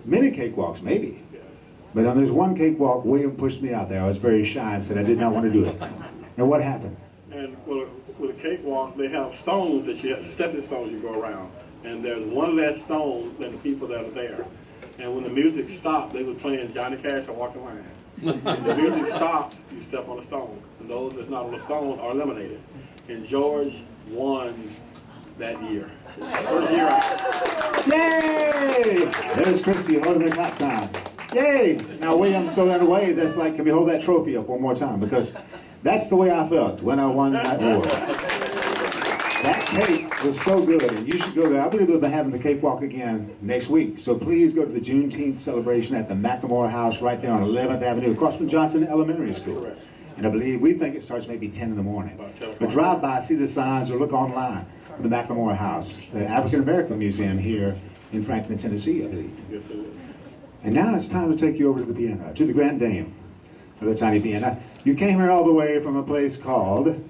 Many cakewalks, maybe. Yes. But on this one cakewalk, William pushed me out there. I was very shy and said I did not want to do it. And what happened? And with a cakewalk, they have stones that you have, stepping stones you go around. And there's one less stone than the people that are there. And when the music stopped, they were playing Johnny Cash or Walk the Line. And the music stops, you step on a stone. And those that's not on the stone are eliminated. And George won that year. First year out. Yay! There's Christy holding the top time. Yay! Now, William, so in a way, that's like, can we hold that trophy up one more time? Because that's the way I felt when I won that award. That cake was so good, and you should go there. I believe they'll be having the cakewalk again next week. So please go to the Juneteenth celebration at the McNurlin House right there on 11th Avenue, across from Johnson Elementary School. And I believe, we think it starts maybe 10 in the morning. But drive by, see the signs, or look online for the McNurlin House, the African American Museum here in Franklin, Tennessee, I believe. Yes, it is. And now it's time to take you over to the piano, to the grand dame of the tiny piano. You came here all the way from a place called?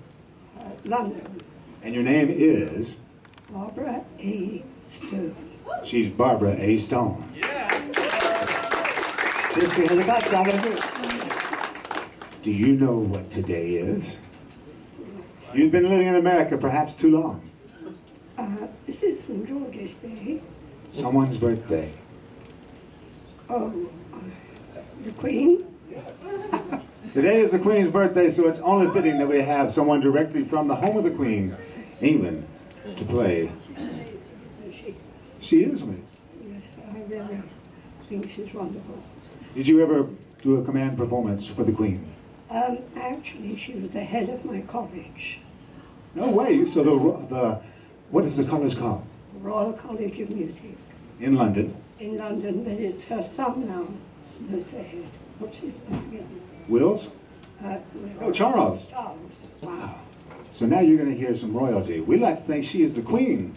London. And your name is? Barbara A. Stone. She's Barbara A. Stone. Yeah. Christy has a back sound of it. Do you know what today is? You've been living in America perhaps too long. This is St. George's Day. Someone's birthday. Oh, the Queen? Today is the Queen's birthday, so it's only fitting that we have someone directly from the home of the Queen, England, to play. She is me. Yes, I really think she's wonderful. Did you ever do a command performance for the Queen? Actually, she was the head of my college, No way. So the what is the college called? the Royal College of Music In London. in London, but it's her son now that's the head. What's his name? Wills? Oh, Charles. Charles. Wow. So now you're going to hear some royalty. We like to think she is the Queen.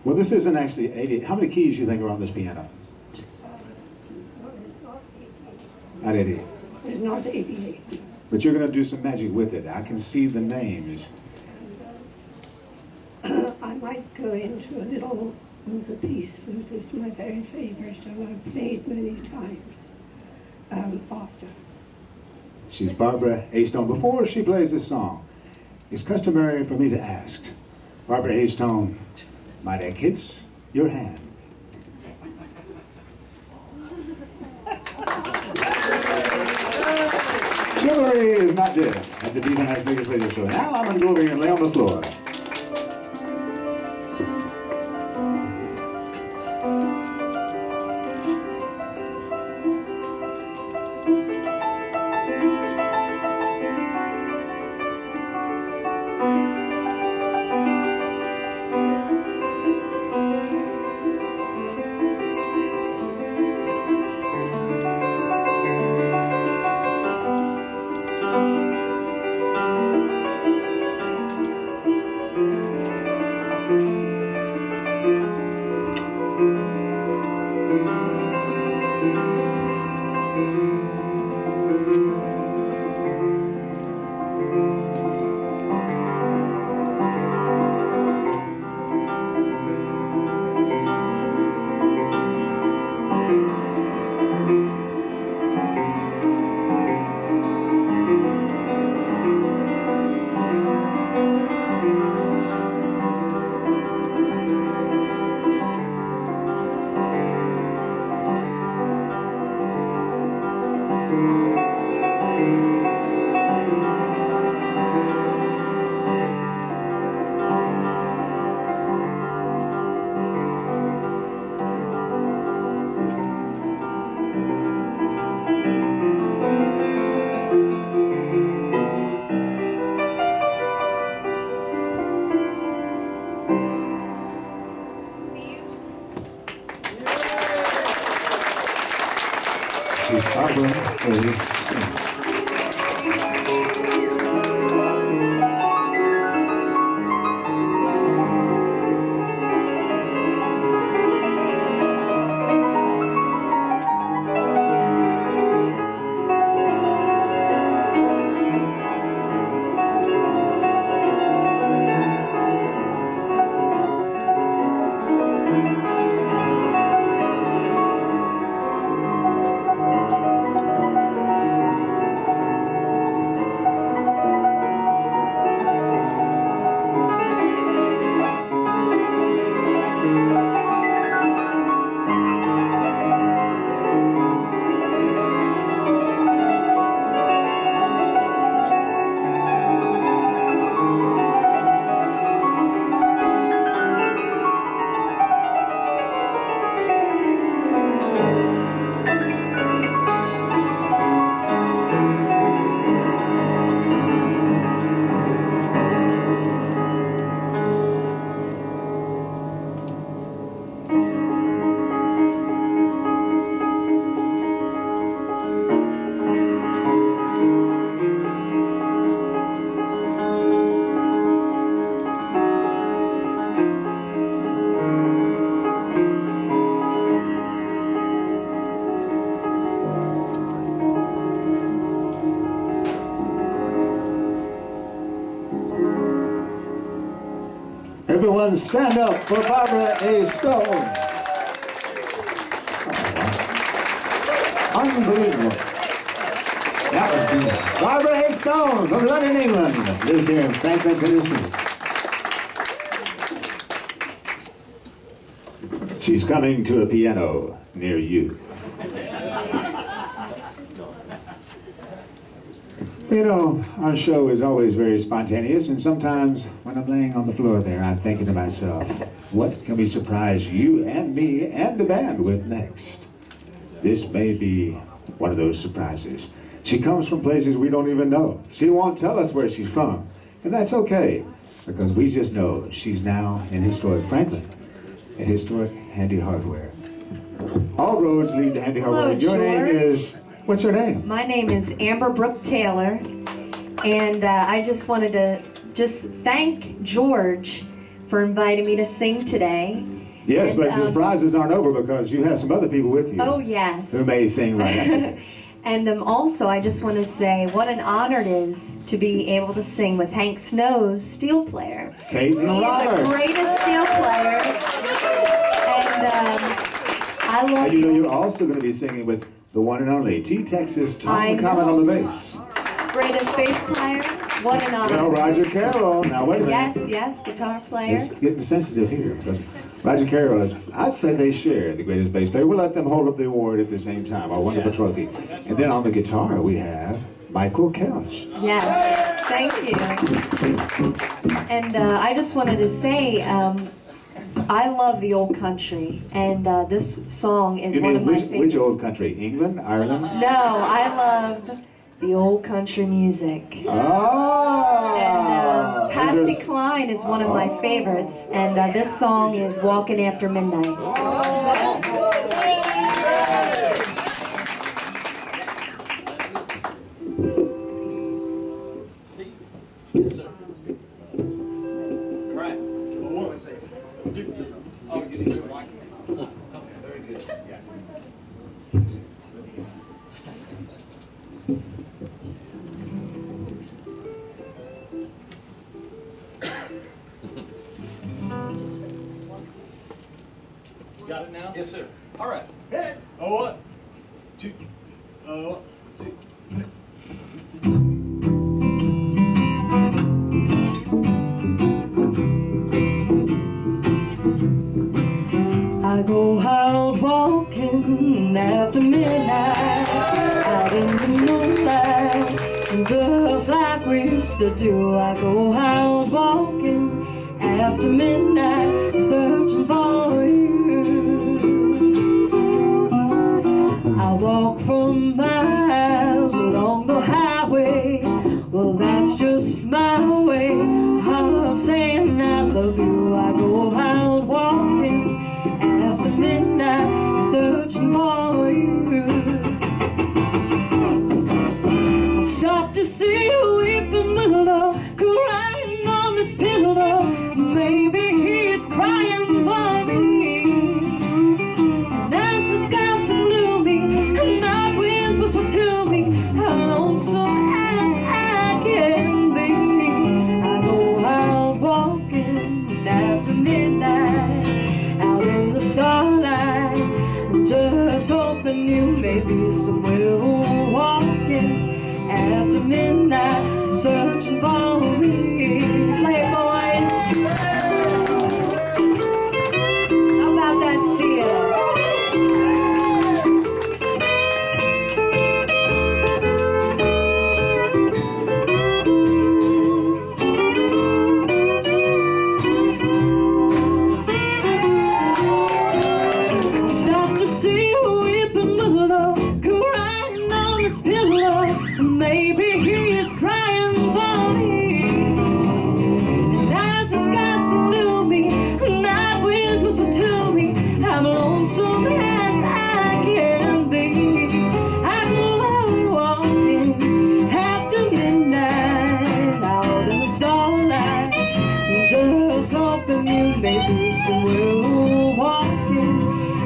Well, this isn't actually 80. How many keys do you think are on this piano? Well, it's not 88. Not 80. It's not 88. But you're going to do some magic with it. I can see the names. I might go into a little of the piece that is my very favorite and I've played many times after. She's Barbara A. Stone. Before she plays this song, it's customary for me to ask, Barbara A. Stone, might I kiss your hand? Chivalry is not dead at the Viva NashVegas radio show. Now I'm going to go over here and lay on the floor. Everyone stand up for Barbara A. Stone. Oh, wow. Unbelievable. That was beautiful. Barbara A. Stone from London, England. Lives here in Franklin, Tennessee. She's coming to a piano near you. You know, our show is always very spontaneous, and sometimes when I'm laying on the floor there, I'm thinking to myself, what can we surprise you and me and the band with next? This may be one of those surprises. She comes from places we don't even know. She won't tell us where she's from, and that's okay, because we just know she's now in historic Franklin, at historic Handy Hardware. All roads lead to Handy Hardware. Your name is... What's your name? My name is Amber Brooke Taylor, and I just wanted to thank George for inviting me to sing today. Yes, and, but the surprises aren't over because you have some other people with you. Oh, yes. Who may sing right after this. And also, I just want to say what an honor it is to be able to sing with Hank Snow's steel player. Kayton. He is the greatest steel player, and I love and you know, you're also going to be singing with the one and only T-Texas Tonk coming on the bass. Greatest bass player. What an honor. Well, Roger Carroll. Now, wait a minute. Yes, guitar player. It's getting sensitive here. Because Roger Carroll is, I'd say they share the greatest bass player. We'll let them hold up the award at the same time, our wonderful trophy. And then on the guitar, we have Michael Kelch. Yes, thank you. And I just wanted to say, I love the old country, and this song is one of my favorites. Which old country? England? Ireland? No, I love the old country music. Oh! And Patsy Cline is one of my favorites, and this song is Walking After Midnight. Got it now? Yes, sir. All right. Hey. Oh, 1, 2. Oh, 1, 2. I go out walking after midnight, out in else to do. I go out walking after midnight, searching for you. I walk for miles along the highway. Well, that's just my way of saying I love you. I go out walking after midnight, searching for you. I stop to see a weeping willow crying on his pillow. Maybe he's crying for me. And as the sky so me, and night winds whisper to me, how lonesome as I can be. I go out walking after midnight, out in the starlight, just hoping you may be somewhere walking after midnight, searching for me. Play it, boys. How about that steel? Maybe he is crying for me. And as the sky so gloomy, night winds whisper to me, I'm lonesome as I can be. I go out walking after midnight, out in the starlight, just hoping you may be somewhere walking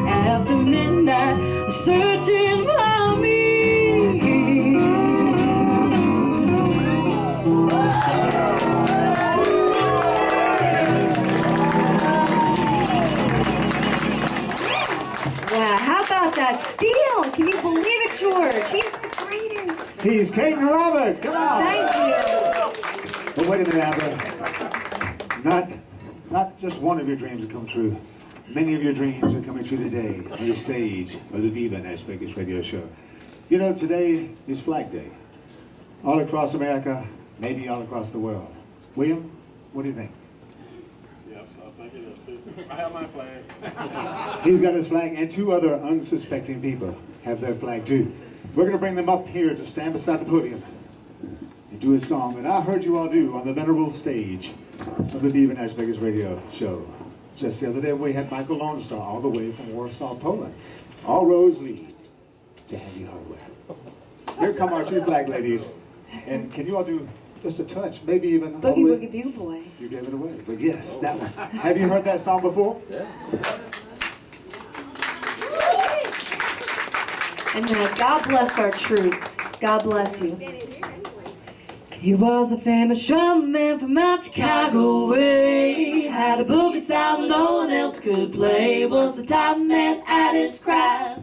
after midnight, searching for me. How about that steel? Can you believe it, George? He's the greatest. He's Kayton Roberts. Come on. Thank you. But wait a minute, Aven. Not just one of your dreams have come true. Many of your dreams are coming true today on the stage of the Viva NashVegas radio show. You know, today is Flag Day. All across America, maybe all across the world. William, what do you think? Yes, I think it is. I have my flag. He's got his flag, and two other unsuspecting people have their flag too. We're going to bring them up here to stand beside the podium and do a song that I heard you all do on the venerable stage of the Viva NashVegas radio show. Just the other day we had Michael Lone Star all the way from Warsaw, Poland. All roads lead to Heavy Hardware. Here come our two flag ladies. And can you all do just a touch, maybe even all the Boogie way? Woogie Bugle Boy. You gave it away, but yes, that one. Have you heard that song before? Yeah. And God bless our troops. God bless you. He was a famous drum man from out Chicago way. Had a boogie style no one else could play. Was a top man at his craft.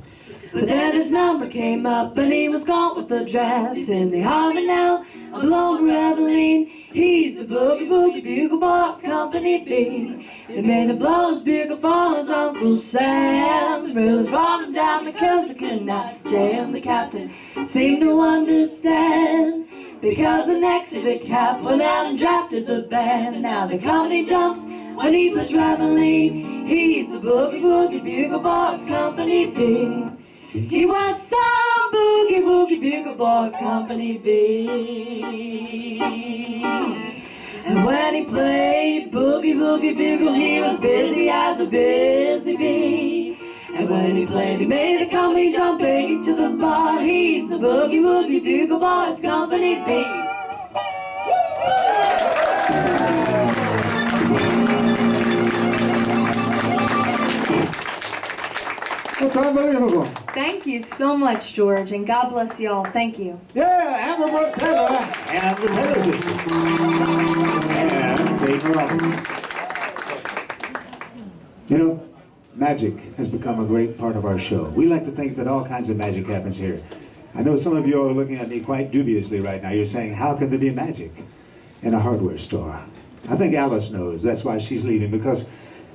But then his number came up and he was gone with the drafts. In the army now, alone reveling. He's the boogie boogie bugle boy of Company B. They made him blow his bugle for his Uncle Sam. Really brought him down because they could not jam. The captain seemed to understand, because the next of the cap went out and drafted the band. And now the company jumps when he plays reveling. He's the boogie boogie bugle boy of Company B. He was some boogie woogie bugle boy of Company B. And when he played boogie woogie bugle, he was busy as a busy bee. And when he played, he made the company jump into the bar. He's the boogie woogie bugle boy of Company B. That's unbelievable. Thank you so much, George, and God bless y'all. Thank you. Yeah, Amber Brooke Taylor and the Tatterson. And Kayton Roberts. You know, magic has become a great part of our show. We like to think that all kinds of magic happens here. I know some of you are looking at me quite dubiously right now. You're saying, how can there be magic in a hardware store? I think Alice knows. That's why she's leaving, because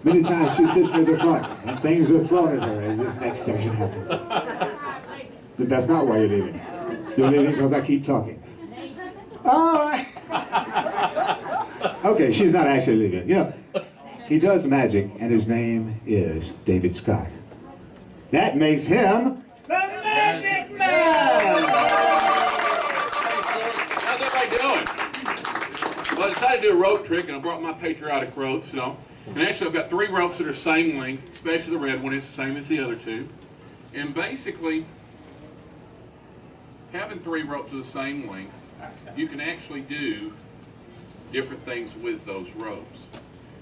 many times she sits near the front and things are thrown at her as this next section happens. But that's not why you're leaving. You're leaving because I keep talking. All right. Okay, she's not actually leaving. You know, he does magic, and his name is David Scott. That makes him the Magic Man! How's everybody doing? Well, I decided to do a rope trick, and I brought my patriotic ropes, you know. And actually, I've got 3 ropes that are same length, especially the red one is the same as the other 2. And basically, having 3 ropes of the same length, you can actually do different things with those ropes.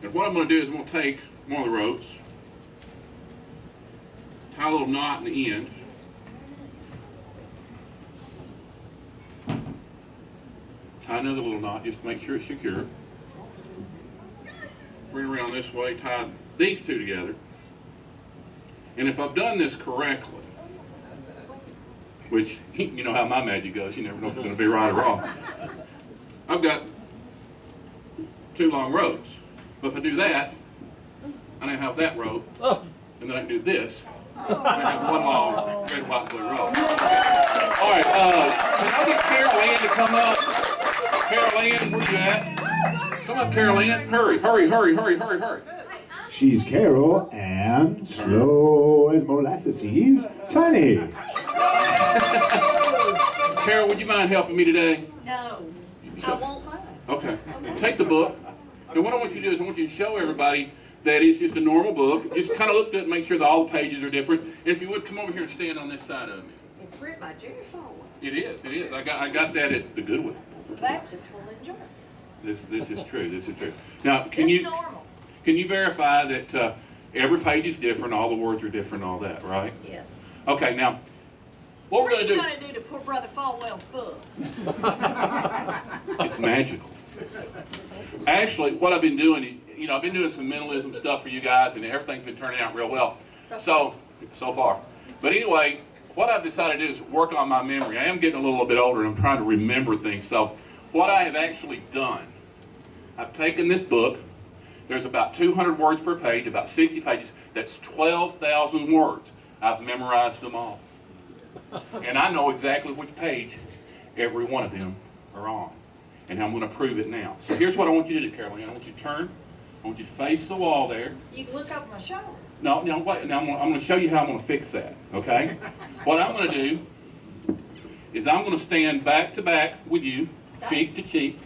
And what I'm going to do is I'm going to take one of the ropes, tie a little knot in the end, tie another little knot just to make sure it's secure. Bring it around this way, tie these 2 together. And if I've done this correctly, which you know how my magic goes, you never know if it's going to be right or wrong. I've got 2 long ropes. But if I do that, I now have that rope, and then I can do this, and I have 1 long red, white, and blue rope. All right, can I get Carol Ann to come up? Carol Ann, where you at? Come up, Carol Ann. Hurry, hurry, hurry, hurry, hurry, hurry. She's Carol, and slow as molasses, he's tiny. Carol, would you mind helping me today? No, I won't mind. Okay. Take the book. And what I want you to do is I want you to show everybody that it's just a normal book. Just kind of look at it and make sure that all the pages are different. And if you would, come over here and stand on this side of me. It's written by Jerry Falwell. It is, it is. I got that at the Goodwill. So the Baptist will enjoy this. This is true, this is true. Now, It's normal. can you verify that every page is different, all the words are different, all that, right? Yes. Okay, now, what we're What are going to you do... going to do to poor Brother Falwell's book? It's magical. Actually, what I've been doing, you know, I've been doing some mentalism stuff for you guys, and everything's been turning out real well. So far. But anyway, what I've decided to do is work on my memory. I am getting a little bit older, and I'm trying to remember things. So what I have actually done, I've taken this book. There's about 200 words per page, about 60 pages. That's 12,000 words. I've memorized them all. And I know exactly which page every one of them are on. And I'm going to prove it now. So here's what I want you to do, Caroline. I want you to turn. I want you to face the wall there. You can look over my shoulder. No, wait. Now I'm going to show you how I'm going to fix that, okay? What I'm going to do is I'm going to stand back to back with you, cheek to cheek.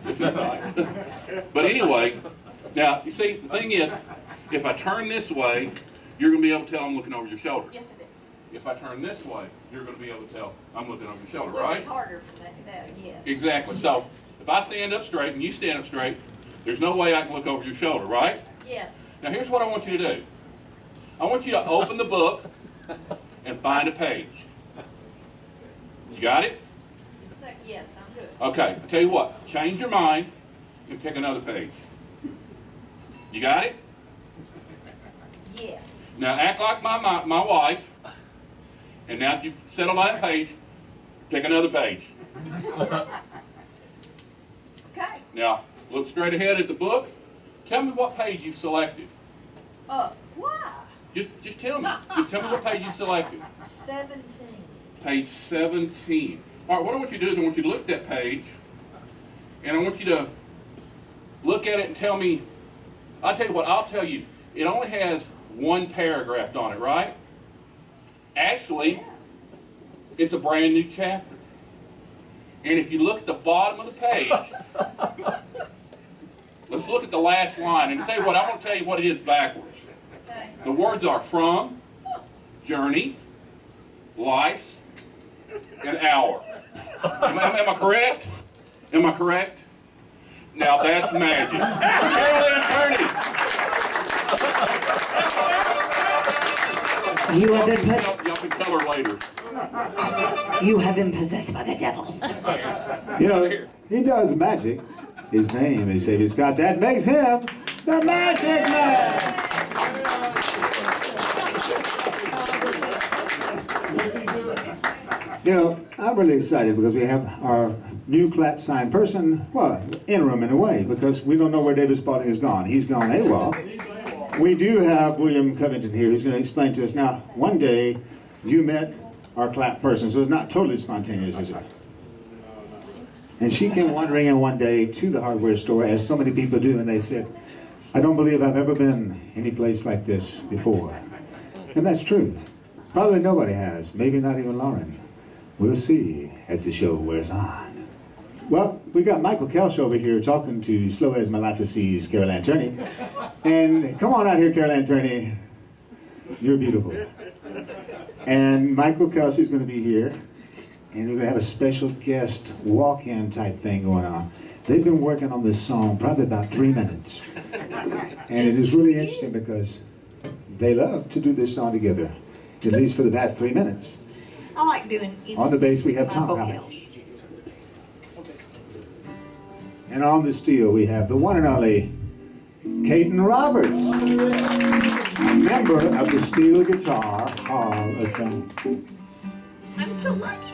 This is nice. But anyway, now, you see, the thing is, if I turn this way, you're going to be able to tell I'm looking over your shoulder. Yes, I did. If I turn this way, you're going to be able to tell I'm looking over your shoulder, Would right? be harder for that, yes. Exactly. So if I stand up straight and you stand up straight, there's no way I can look over your shoulder, right? Yes. Now here's what I want you to do. I want you to open the book and find a page. You got it? Just a sec. Yes, I'm good. Okay. Tell you what. Change your mind and pick another page. You got it? Yes. Now act like my wife. And now that you've settled on that page, pick another page. Okay. Now, look straight ahead at the book. Tell me what page you selected. Why? Just tell me. Just tell me what page you selected. 17. Page 17. All right, what I want you to do is I want you to look at that page, and I want you to look at it and tell me. I'll tell you what, I'll tell you. It only has one paragraph on it, right? Actually, it's a brand new chapter. And if you look at the bottom of the page, let's look at the last line. And tell you what, I'm going to tell you what it is backwards. Okay. The words are from, journey, life, and hour. Am I correct? Am I correct? Now that's magic. Carolyn Attorney. You have been Y'all can tell her later. You have been possessed by the devil. You know, he does magic. His name is David Scott. That makes him the Magic Man. You know, I'm really excited because we have our new clap sign person, well, interim in a way, because we don't know where David Spalding has gone. He's gone AWOL. We do have William Covington here who's going to explain to us. Now, one day you met our clap person, so it's not totally spontaneous, is it? And she came wandering in one day to the hardware store, as so many people do, and they said, I don't believe I've ever been any place like this before. And that's true. Probably nobody has, maybe not even Lauren. We'll see as the show wears on. Well, we got Michael Kelch over here talking to Slow as Molasses' Carol Ann Turney. And come on out here, Carol Ann Turney. You're beautiful. And Michael Kelch is going to be here. And we're going to have a special guest walk-in type thing going on. They've been working on this song probably about 3 minutes. And it is really interesting because they love to do this song together, at least for the past 3 minutes. I like doing. On the bass we have Tonk. And on the steel we have the one and only Kayton Roberts, a member of the Steel Guitar Hall of Fame. I'm so lucky.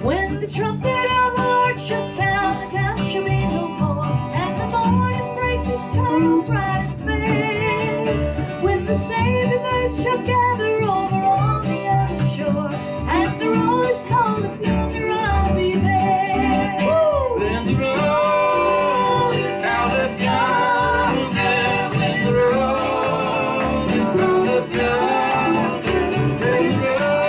When the trumpet of the Lord shall sound, the town shall be no more, and the morning breaks eternal, bright and fair. When the saving earth shall gather over on the other shore, and the roll is called up yonder, I'll be there. When the roll is called up yonder, when the roll is called up yonder, when the roll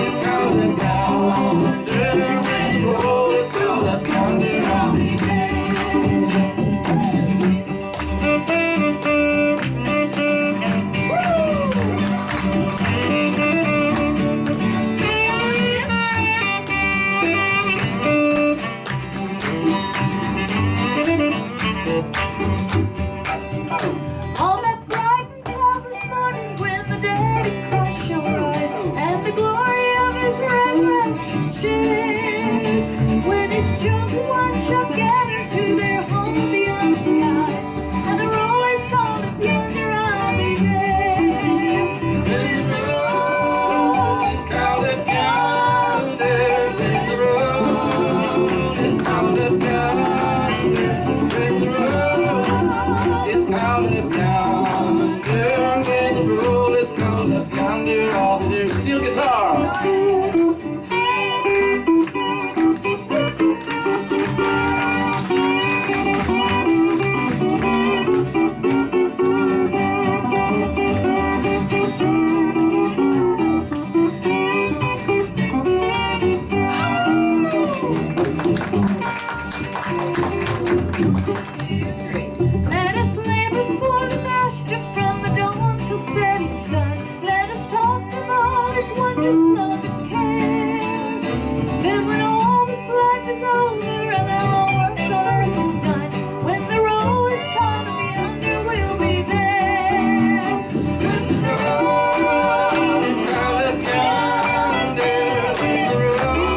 is called up yonder, when the roll is called up yonder, I'll be there. On that bright and cloudless morning, when the dead in Christ shall rise, and the glory of his resurrection share, when his chosen ones shall gather to their home beyond the skies, and the roll is called up yonder, I'll be there. When the roll is called up yonder, when the roll is called up yonder, when the roll is called up yonder, when the roll is called up yonder, all the there's steel guitar. Let us lay before the Master from the dawn till setting sun. Let us talk of all his wondrous love and care. Then when all this life is over and our work on earth is done, when the roll is called up yonder, we'll be there. When the roll is called up yonder, when the roll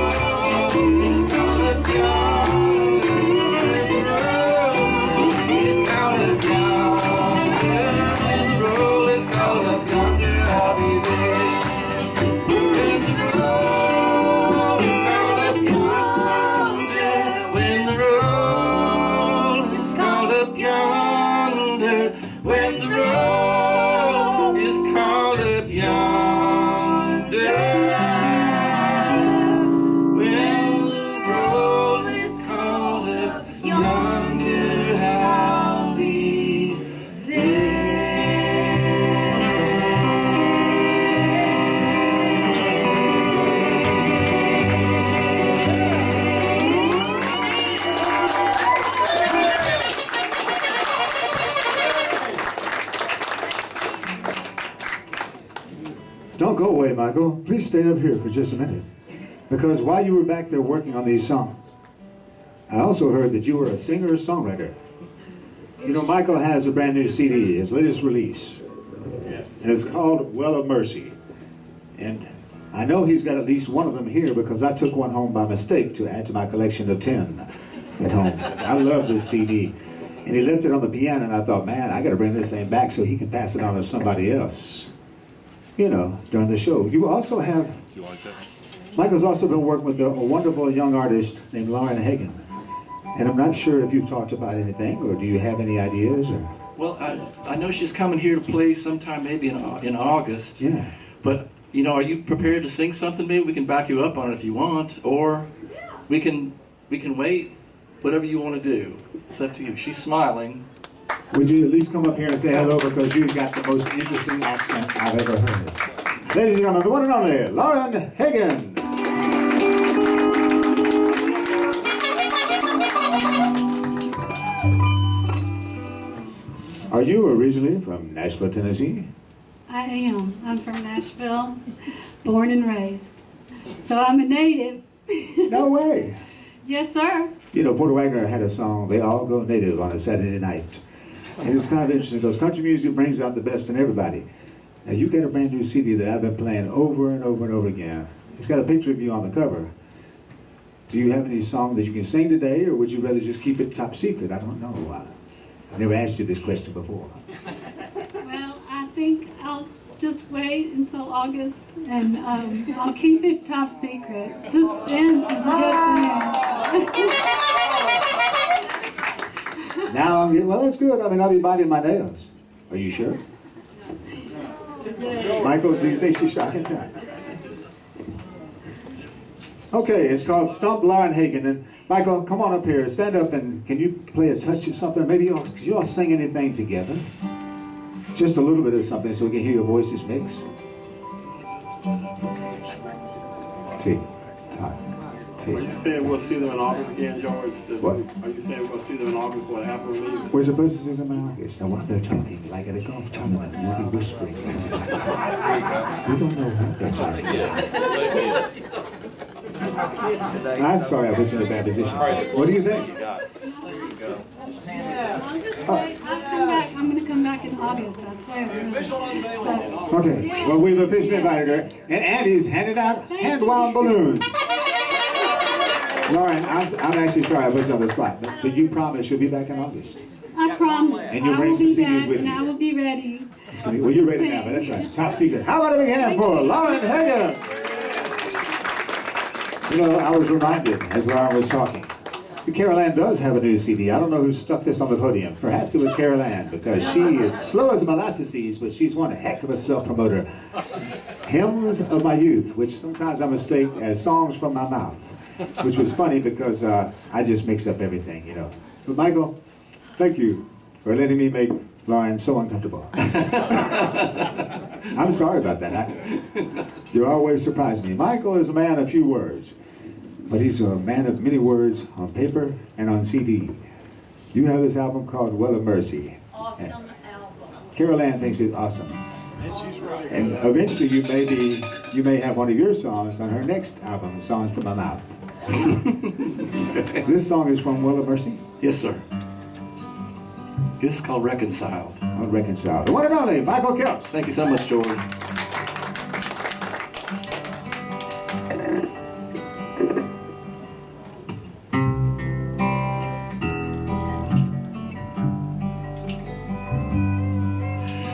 is called up yonder, when the roll is called up yonder, when the roll is called up yonder, I'll be there. When the roll is called up yonder, when the roll is called up yonder, when the roll is called up yonder, when the roll is called up yonder, I'll be Don't go away, Michael. Please stay up here for just a minute. Because while you were back there working on these songs, I also heard that you were a singer-songwriter. You know, Michael has a brand new CD, his latest release. And it's called Well of Mercy. And I know he's got at least one of them here because I took one home by mistake to add to my collection of 10 at home. I love this CD. And he left it on the piano and I thought, man, I gotta bring this thing back so he can pass it on to somebody else. You know, during the show. You also have, Michael's also been working with a wonderful young artist named Lauren Hagen. And I'm not sure if you've talked about anything, or do you have any ideas? Or? Well, I know she's coming here to play sometime maybe in August. Yeah. But, you know, are you prepared to sing something? Maybe we can back you up on it if you want, or we can wait, whatever you want to do. It's up to you. She's smiling. Would you at least come up here and say hello, because you've got the most interesting accent I've ever heard. Ladies and gentlemen, the one and only Lauren Hagen. Are you originally from Nashville, Tennessee? I am. I'm from Nashville, born and raised. So I'm a native. No way. Yes, sir. You know, Porter Wagner had a song, They All Go Native, on a Saturday night. And it's kind of interesting because country music brings out the best in everybody. Now, you got a brand new CD that I've been playing over and over and over again. It's got a picture of you on the cover. Do you have any song that you can sing today, or would you rather just keep it top secret? I don't know. I've never asked you this question before. Well, I think I'll just wait until August, and I'll keep it top secret. Suspense is a good thing. Now, well, that's good. I mean, I'll be biting my nails. Are you sure? Michael, do you think she's shocking time? Okay, it's called Stump Lauren Hagen. And Michael, come on up here. Stand up, and can you play a touch of something? Maybe you all sing anything together? Just a little bit of something so we can hear your voices mix. Tick, tock, tick. Are you saying we'll see them in August again, George? What? Are you saying we'll see them in August for the Apple release? We're supposed to see them in August. Now, while they're talking, like at a golf tournament, we'll be whispering. We don't know what they're talking about. I'm sorry I put you in a bad position. What do you think? I'll just wait. I'll come back. I'm going to come back in August. I swear. So, Okay, well, we've officially invited her, and Andy's handing out hand-wound balloons. Lauren, I'm actually sorry I put you on the spot, but so you promise you'll be back in August? I promise. And you'll I bring will some be CDs back, with and you. I will be ready. Well, you're ready now, but that's right. Top secret. How about a big hand for Lauren Hagen? You know, I was reminded as Lauren was talking, Carol Ann does have a new CD. I don't know who stuck this on the podium. Perhaps it was Carol Ann, because she is slow as molasses, but she's one heck of a self-promoter. Hymns of My Youth, which sometimes I mistake as songs from my mouth, which was funny because I just mix up everything, you know. But Michael, thank you for letting me make Lauren so uncomfortable. I'm sorry about that. You always surprise me. Michael is a man of few words, but he's a man of many words on paper and on CD. You have this album called Well of Mercy. Awesome album. Carol Ann thinks it's awesome. And she's really good. And eventually you may have one of your songs on her next album, Songs from My Mouth. This song is from Well of Mercy? Yes, sir. This is called Reconciled. Called Reconciled. The one and only Michael Kelch. Thank you so much, George.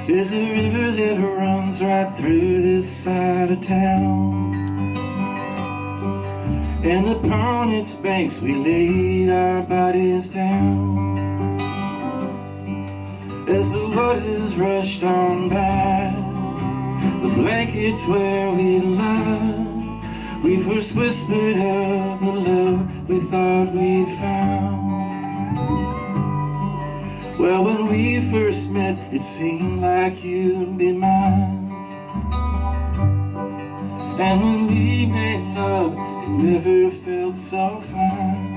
There's a river that runs right through this side of town, and upon its banks we laid our bodies down. As the waters rushed on by, the blankets where we lie, we first whispered of the love we thought we'd found. Well, when we first met, it seemed like you'd be mine. And when we made love, it never felt so fine.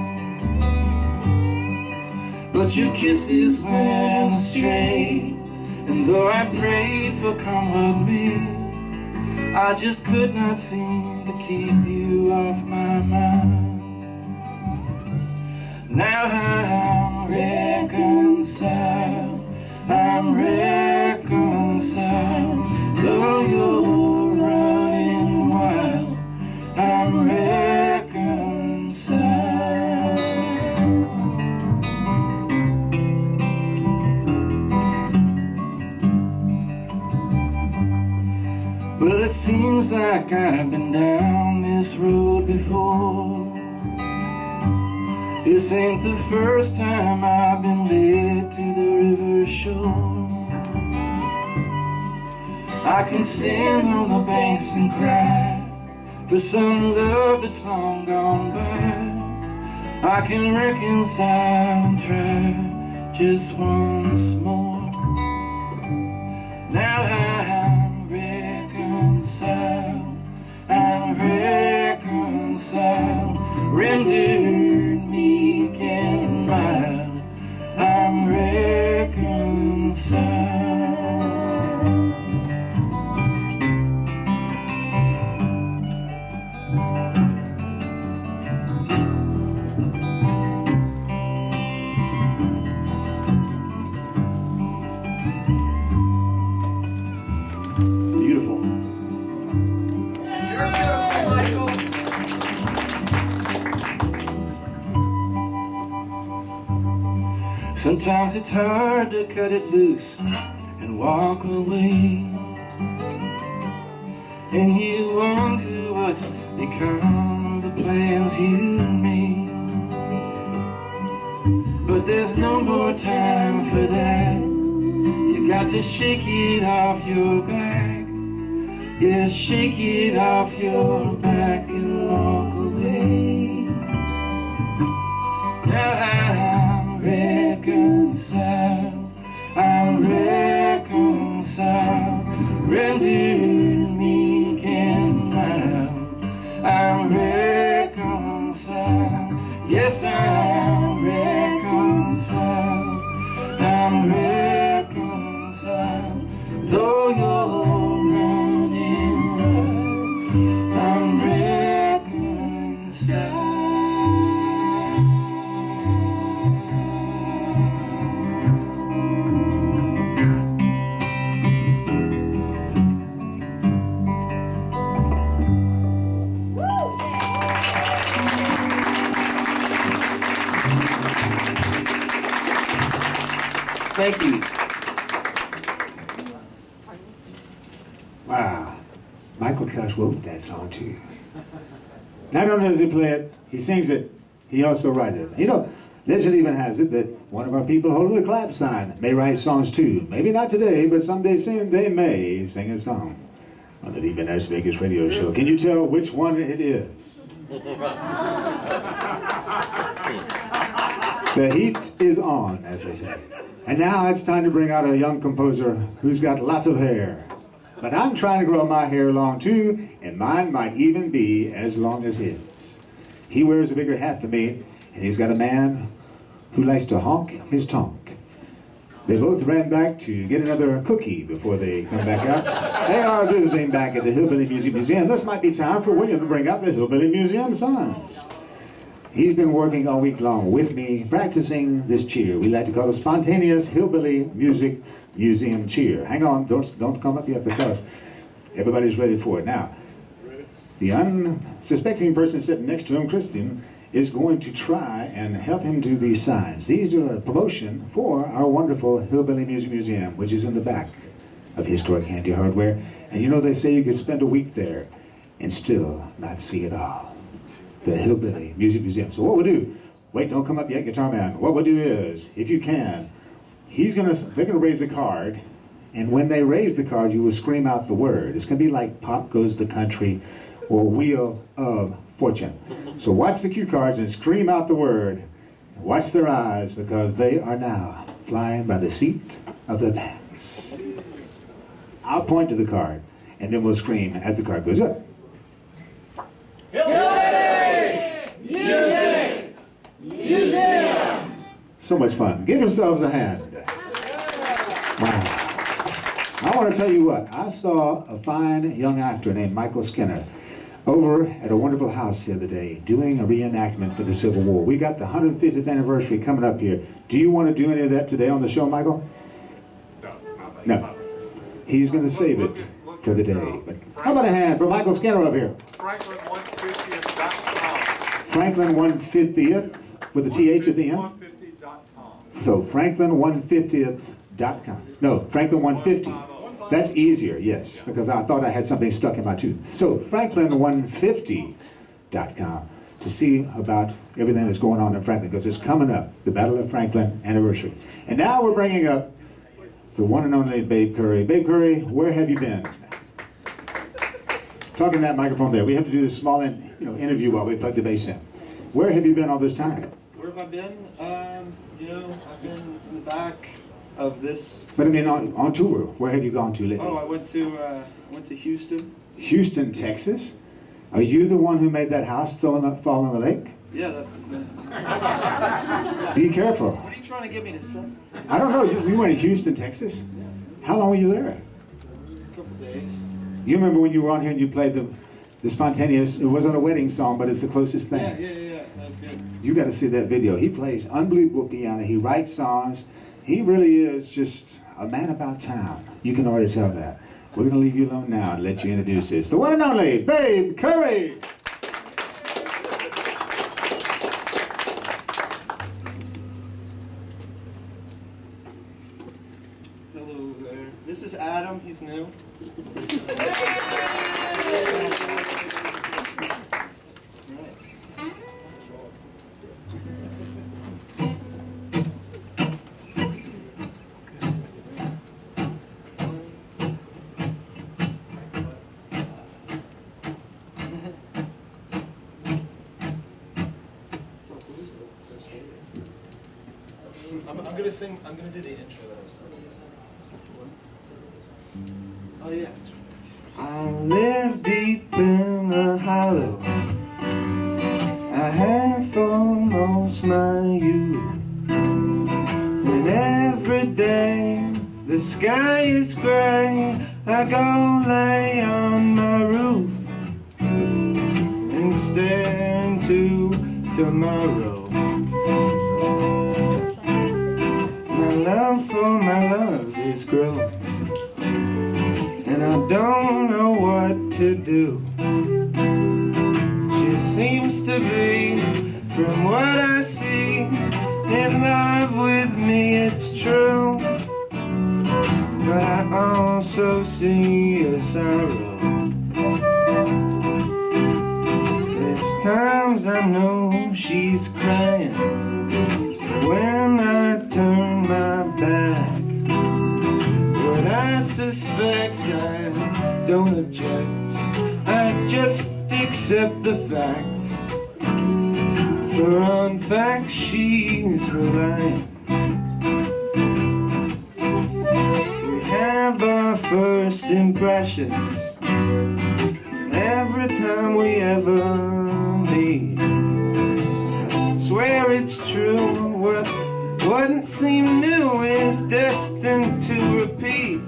But your kisses went astray, and though I prayed for come what may, I just could not seem to keep you off my mind. Now I'm reconciled, I'm reconciled. Though you're running wild, I'm reconciled. Well, it seems like I've been down this road before. This ain't the first time I've been led to the river shore. I can stand on the banks and cry for some love that's long gone by. I can reconcile and try just once more. Now I'm reconciled, I'm reconciled, rendered meek and mild, I'm reconciled. Sometimes it's hard to cut it loose and walk away, and you wonder what's become of the plans you made. But there's no more time for that. You got to shake it off your back. Yeah, shake it off your back and walk away. Now I'm reconciled, I'm reconciled, rendered meek and mild, I'm reconciled, yes I'm reconciled, I'm reconciled, though you're running wild, I'm reconciled. Thank you. Wow. Michael Cush wrote that song too. Not only does he play it, he sings it, he also writes it. You know, legend even has it that one of our people holding the clap sign may write songs too. Maybe not today, but someday soon they may sing a song on the Viva NashVegas radio show. Can you tell which one it is? The heat is on, as they say. And now it's time to bring out a young composer who's got lots of hair. But I'm trying to grow my hair long too, and mine might even be as long as his. He wears a bigger hat than me, and he's got a man who likes to honk his tonk. They both ran back to get another cookie before they come back out. They are visiting back at the Hillbilly Music Museum. This might be time for William to bring out the Hillbilly Museum songs. He's been working all week long with me, practicing this cheer. We like to call it spontaneous Hillbilly Music Museum cheer. Hang on, don't come up yet because everybody's ready for it. Now, the unsuspecting person sitting next to him, Kristen, is going to try and help him do these signs. These are a promotion for our wonderful Hillbilly Music Museum, which is in the back of Historic Handy Hardware. And you know, they say you could spend a week there and still not see it all. The Hillbilly Music Museum. So what we'll do, wait, don't come up yet, guitar man. What we'll do is, if you can, they're gonna raise a card, and when they raise the card, you will scream out the word. It's gonna be like Pop Goes the Country or Wheel of Fortune. So watch the cue cards and scream out the word. Watch their eyes, because they are now flying by the seat of their pants. I'll point to the card, and then we'll scream as the card goes up. Music! Museum! So much fun. Give yourselves a hand. Wow. I want to tell you what, I saw a fine young actor named Michael Skinner over at a wonderful house the other day doing a reenactment for the Civil War. We got the 150th anniversary coming up here. Do you want to do any of that today on the show, Michael? No. He's going to save it for the day. But how about a hand for Michael Skinner up here? Franklin 150th with a TH at the end. So Franklin150th.com. No, Franklin 150. That's easier, yes, because I thought I had something stuck in my tooth. So Franklin150.com. to see about everything that's going on in Franklin, because it's coming up, the Battle of Franklin anniversary. And now we're bringing up the one and only Babe Curry. Babe Curry, where have you been? Talking to that microphone there. We have to do this small interview while we plug the bass in. Where have you been all this time? Where have I been? I've been in the back of this. But I mean, on tour. Where have you gone to lately? Oh, I went to Houston. Houston, Texas? Are you the one who made that house fall in the lake? Yeah. Be careful. What are you trying to get me to say? I don't know. You went to Houston, Texas? How long were you there? A couple days. You remember when you were on here and you played the spontaneous, it wasn't a wedding song, but it's the closest thing. Yeah. That was good. You got to see that video. He plays unbelievable piano. He writes songs. He really is just a man about town. You can already tell that. We're going to leave you alone now and let you introduce this. The one and only Babe Curry. Hello there. This is Adam. He's new. I'm gonna do the intro that I was talking about. Oh yeah. I live deep in a hollow. I have for most my youth. And every day the sky is gray. I go lay on my roof and stare into tomorrow. Love for my love is growing, and I don't know what to do. She seems to be, from what I see, in love with me, it's true. But I also see a sorrow. There's times I know she's crying when I turn my back. But I suspect I don't object. I just accept the fact. For on fact she's relying. We have our first impressions every time we ever meet. I swear it's true. What seemed new is destined to repeat.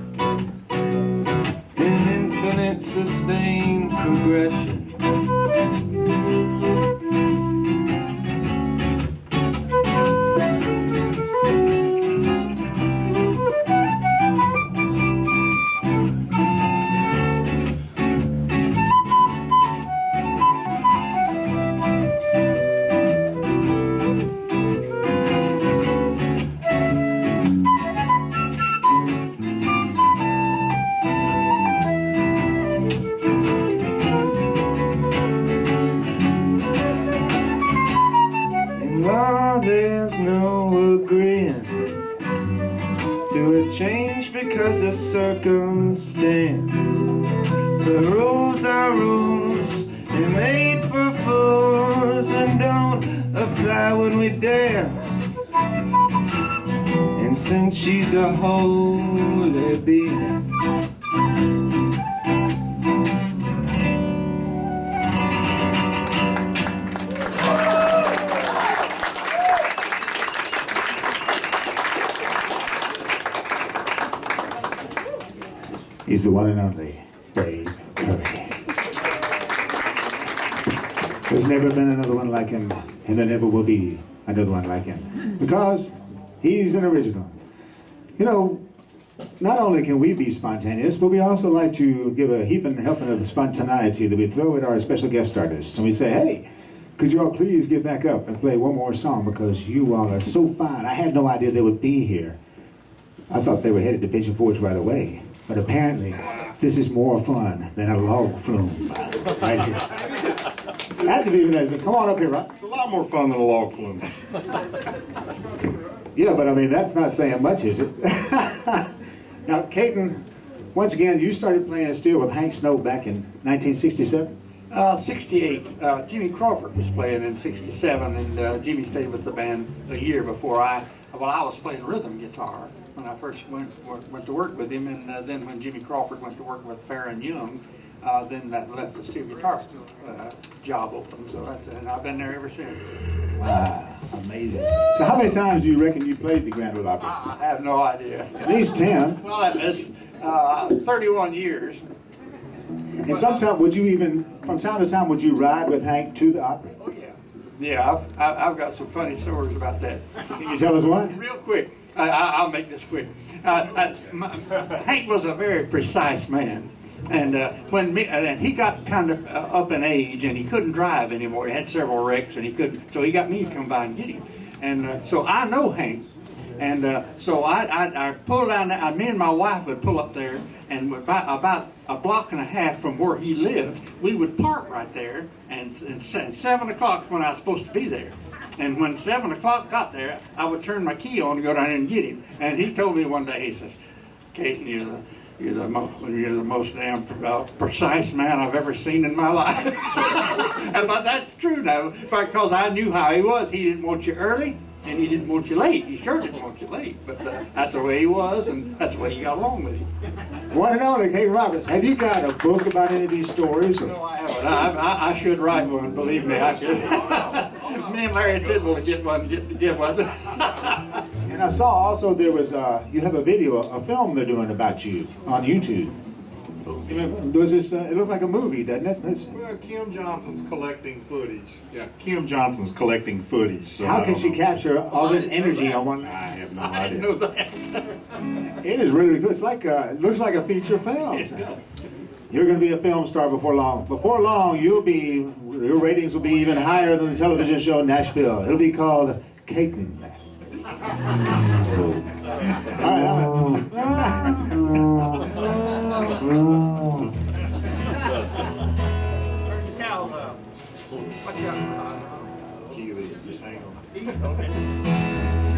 An infinite sustained progression. There's no agreeing to a change because of circumstance. The rules are rules, they're made for fools and don't apply when we dance. And since she's a holy being, he's the one and only Babe Curry. There's never been another one like him, and there never will be another one like him, because he's an original. You know, not only can we be spontaneous, but we also like to give a heaping helping of spontaneity that we throw at our special guest artists. And we say, hey, could you all please get back up and play one more song, because you all are so fine. I had no idea they would be here. I thought they were headed to Pigeon Forge right away. But apparently, this is more fun than a log flume right here. At the Viva Nashville. Come on up here, Rob. It's a lot more fun than a log flume. Yeah, but I mean, that's not saying much, is it? Now, Kayton, once again, you started playing steel with Hank Snow back in 1967? 68. Jimmy Crawford was playing in 67, and Jimmy stayed with the band a year before I was playing rhythm guitar when I first went to work with him, and then when Jimmy Crawford went to work with Farron Young, then that left the steel guitar job open. So and I've been there ever since. Wow, amazing. So how many times do you reckon you played the Grand Ole Opry? I have no idea. At least 10. Well, it's 31 years. And sometimes, would you even, from time to time, would you ride with Hank to the opera? Oh, yeah. Yeah, I've got some funny stories about that. Can you tell us one? Real quick. I'll make this quick. Hank was a very precise man. And and he got kind of up in age, and he couldn't drive anymore. He had several wrecks, and he couldn't. So he got me to come by and get him. And so I know Hank, and so I pulled down there. Me and my wife would pull up there, and about a block and a half from where he lived, we would park right there. And 7 o'clock when I was supposed to be there. And when 7 o'clock got there, I would turn my key on and go down there and get him. And he told me one day, he says, "Kayton, you're the most damn precise man I've ever seen in my life." But that's true now, because I knew how he was. He didn't want you early, and he didn't want you late. He sure didn't want you late, but that's the way he was, and that's the way you got along with him. One and only, Kayton Roberts. Have you got a book about any of these stories? Or? No, I haven't. I should write one, believe me, I should. Me and Larry Tidwell to get one. And I saw also there was, you have a video, a film they're doing about you on YouTube. Was this, it looked like a movie, doesn't it? Well, Kim Johnson's collecting footage. Yeah, Kim Johnson's collecting footage. So how can she capture all this energy on one? I have no I idea. didn't know that. It is really good. It's like, it looks like a feature film. You're going to be a film star before long. Before long, your ratings will be even higher than the television show Nashville. It'll be called Kayton. All right, Just hang on.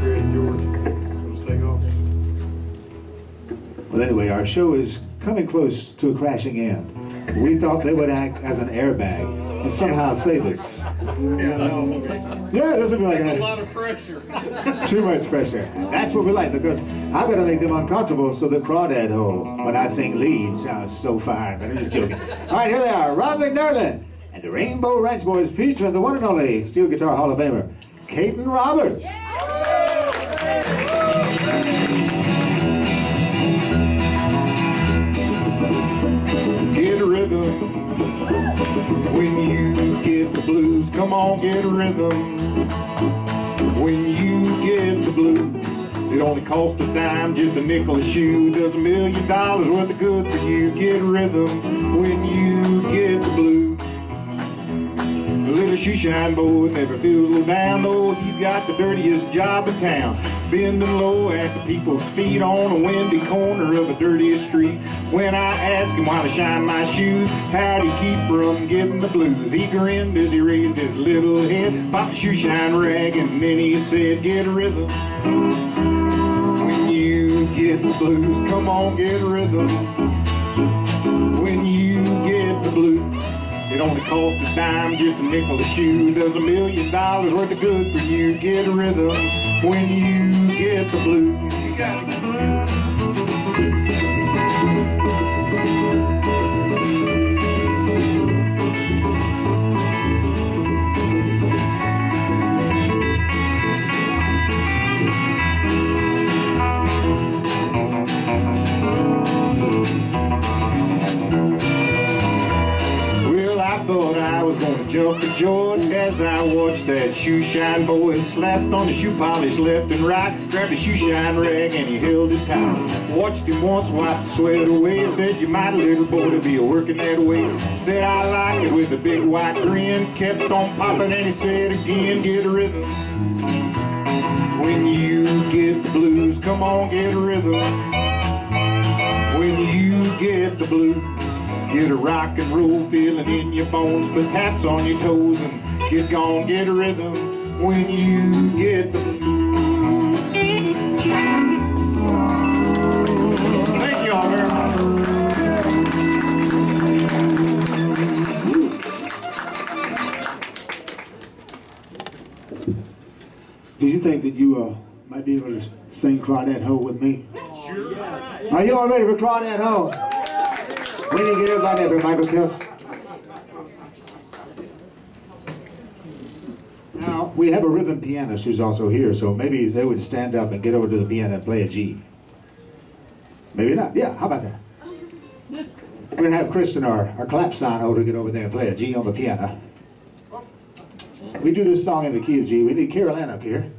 You ready, George? Let's take off. Well, anyway, our show is coming close to a crashing end. We thought they would act as an airbag and somehow save us. Yeah, it doesn't feel like a lot of pressure. Too much pressure. That's what we like, because I've got to make them uncomfortable so the crawdad hole, when I sing lead, sounds so fine. But I'm just joking. All right, here they are, Rob McNurlin and the Rainbow Ranch Boys featuring the one and only Steel Guitar Hall of Famer, Kayton Roberts. Get a rhythm when you get the blues. Come on, get a rhythm when you get the blues. It only costs a dime, just a nickel a shoe. Does $1 million worth of good for you. Get a rhythm when you get the blues. The little shoeshine boy never feels low down, though he's got the dirtiest job in town. Bending low at the people's feet on a windy corner of a dirty street. When I asked him why to shine my shoes, how'd he keep from getting the blues? He grinned as he raised his little head, popped the shoeshine rag, and then he said, get a rhythm when you get the blues. Come on, get a rhythm when you get the blues. It only costs a dime, just a nickel a shoe. Does $1 million worth of good for you. Get a rhythm when you get the blues. You got it. Thought I was gonna jump for joy as I watched that shoeshine boy slapped on the shoe polish left and right, grabbed the shoeshine rag and he held it tight. Watched him once wipe the sweat away, said you might little boy to be working that way. Said I like it with a big white grin, kept on popping and he said again, get a rhythm when you get the blues. Come on, get a rhythm when you get the blues. Get a rock and roll feeling in your bones. Put taps on your toes and get gone, get a rhythm when you get the blues. Thank you all very much. Do you think that you might be able to sing Crawdad Ho with me? Sure. Are you all ready for Crawdad Ho? We need to get everybody up here, Michael Kill. Now, we have a rhythm pianist who's also here, so maybe they would stand up and get over to the piano and play a G. Maybe not. Yeah, how about that? We're going to have Kristen, our clap sign holder, get over there and play a G on the piano. We do this song in the key of G. We need Carroll up here.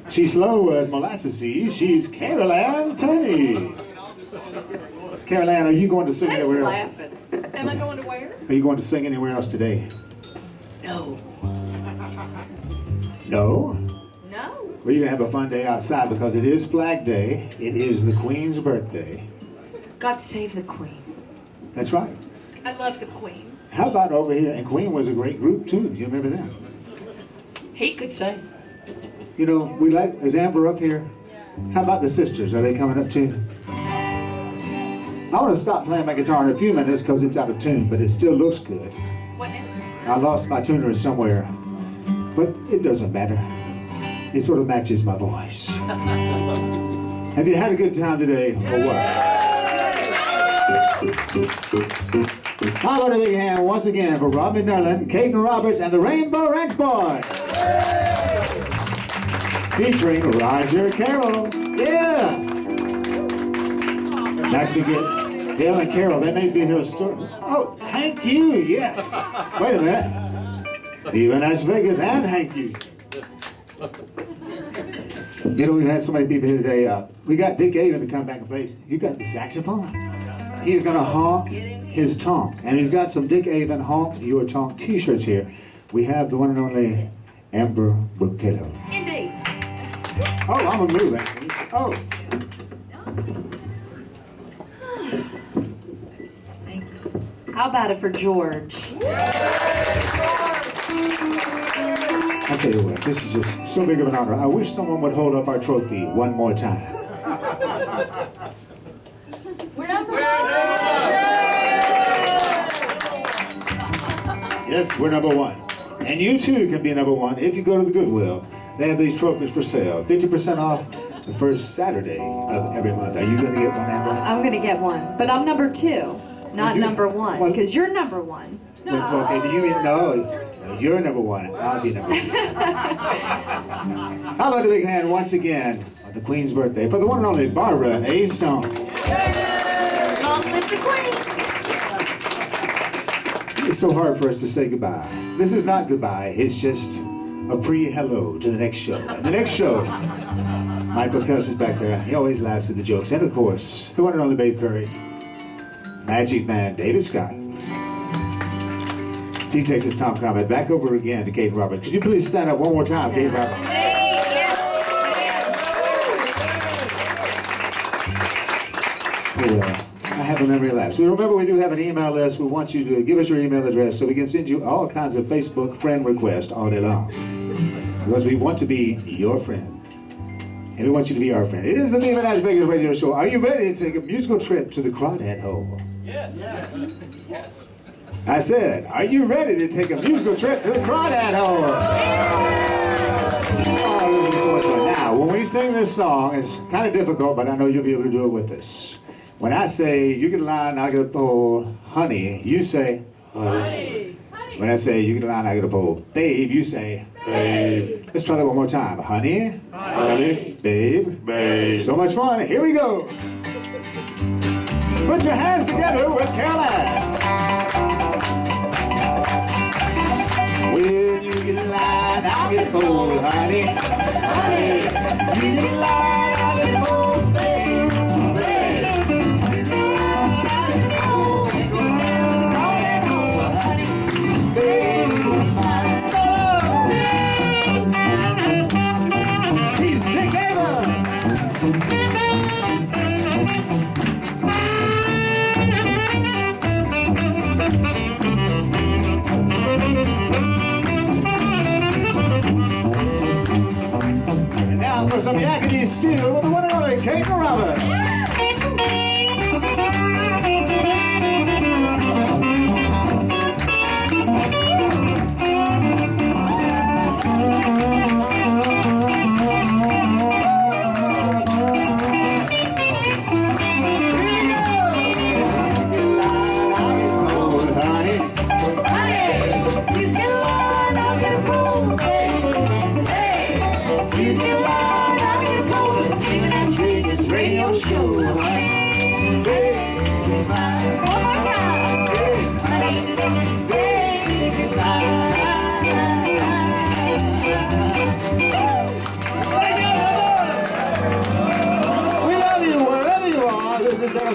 She's slow as molasses seeds. She's Carroll Tony. Carroll, are you going to sing anywhere else? Laughing. Am I going to where? Are you going to sing anywhere else today? No. No? No. Well, you're going to have a fun day outside because it is Flag Day. It is the Queen's birthday. God save the Queen. That's right. I love the Queen. How about over here? And Queen was a great group too. You remember them? He could sing. You know, we like, is Amber up here? How about the sisters? Are they coming up too? I want to stop playing my guitar in a few minutes because it's out of tune, but it still looks good. What now? I lost my tuner somewhere, but it doesn't matter. It sort of matches my voice. Have you had a good time today, or what? How about a big hand once again for Rob McNurlin, Kayton Roberts, and the Rainbow Ranch Boys. Featuring Roger Carroll. Yeah! Next we get Dale and Carroll. They may be here still. Oh, thank you, yes. Wait a minute. Viva NashVegas and thank you. You know, we've had so many people here today. We got Dick Aven to come back and play. You got the saxophone? He's going to honk his Tonk. And he's got some Dick Aven Honk Your Tonk t-shirts here. We have the one and only Amber Brooke Taylor. Indeed. Oh, I'm going to move actually. Oh. How about it for George? I'll tell you what, this is just so big of an honor. I wish someone would hold up our trophy one more time. We're number one. Yes, we're number one. And you too can be number one if you go to the Goodwill. They have these trophies for sale. 50% off the first Saturday of every month. Are you going to get one, Amber? I'm going to get one, but I'm number 2, not number 1, because you're number 1. Well, okay, do you mean, no, you're number 1. I'll be number 2. How about the big hand once again on the Queen's birthday for the one and only Barbara A. Stone. Long live the Queen. It's so hard for us to say goodbye. This is not goodbye, it's just a pre-hello to the next show. And the next show, Michael Cuss is back there. He always laughs at the jokes. And of course, the one and only Babe Curry, Magic Man David Scott. T-Texas Tom Comment. Back over again to Kayton Roberts. Could you please stand up one more time, Kayton Roberts? I have a memory lapse. Remember, we do have an email list. We want you to give us your email address so we can send you all kinds of Facebook friend requests all day long. Because we want to be your friend. And we want you to be our friend. It is the Viva NashVegas radio show. Are you ready to take a musical trip to the Crawdad Hole? Yes. Yes. I said, are you ready to take a musical trip to the Crawdad Hole? Oh, this will be so much fun. Now, when we sing this song, it's kind of difficult, but I know you'll be able to do it with us. When I say, you get a line, I get a pole, honey, you say, honey. When I say, you get a line, I get a pole, babe, you say, babe. Let's try that one more time. Honey, honey, babe, babe. So much fun. Here we go. Put your hands together with Caroline. When you get a line, I get a pole, honey, honey. You get a line, I get a pole, babe, babe. He's Dick Aven. Yakety Steel with the one and only Kayton Roberts.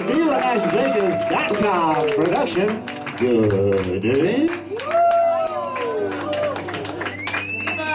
Viva NashVegas.com production. Good evening.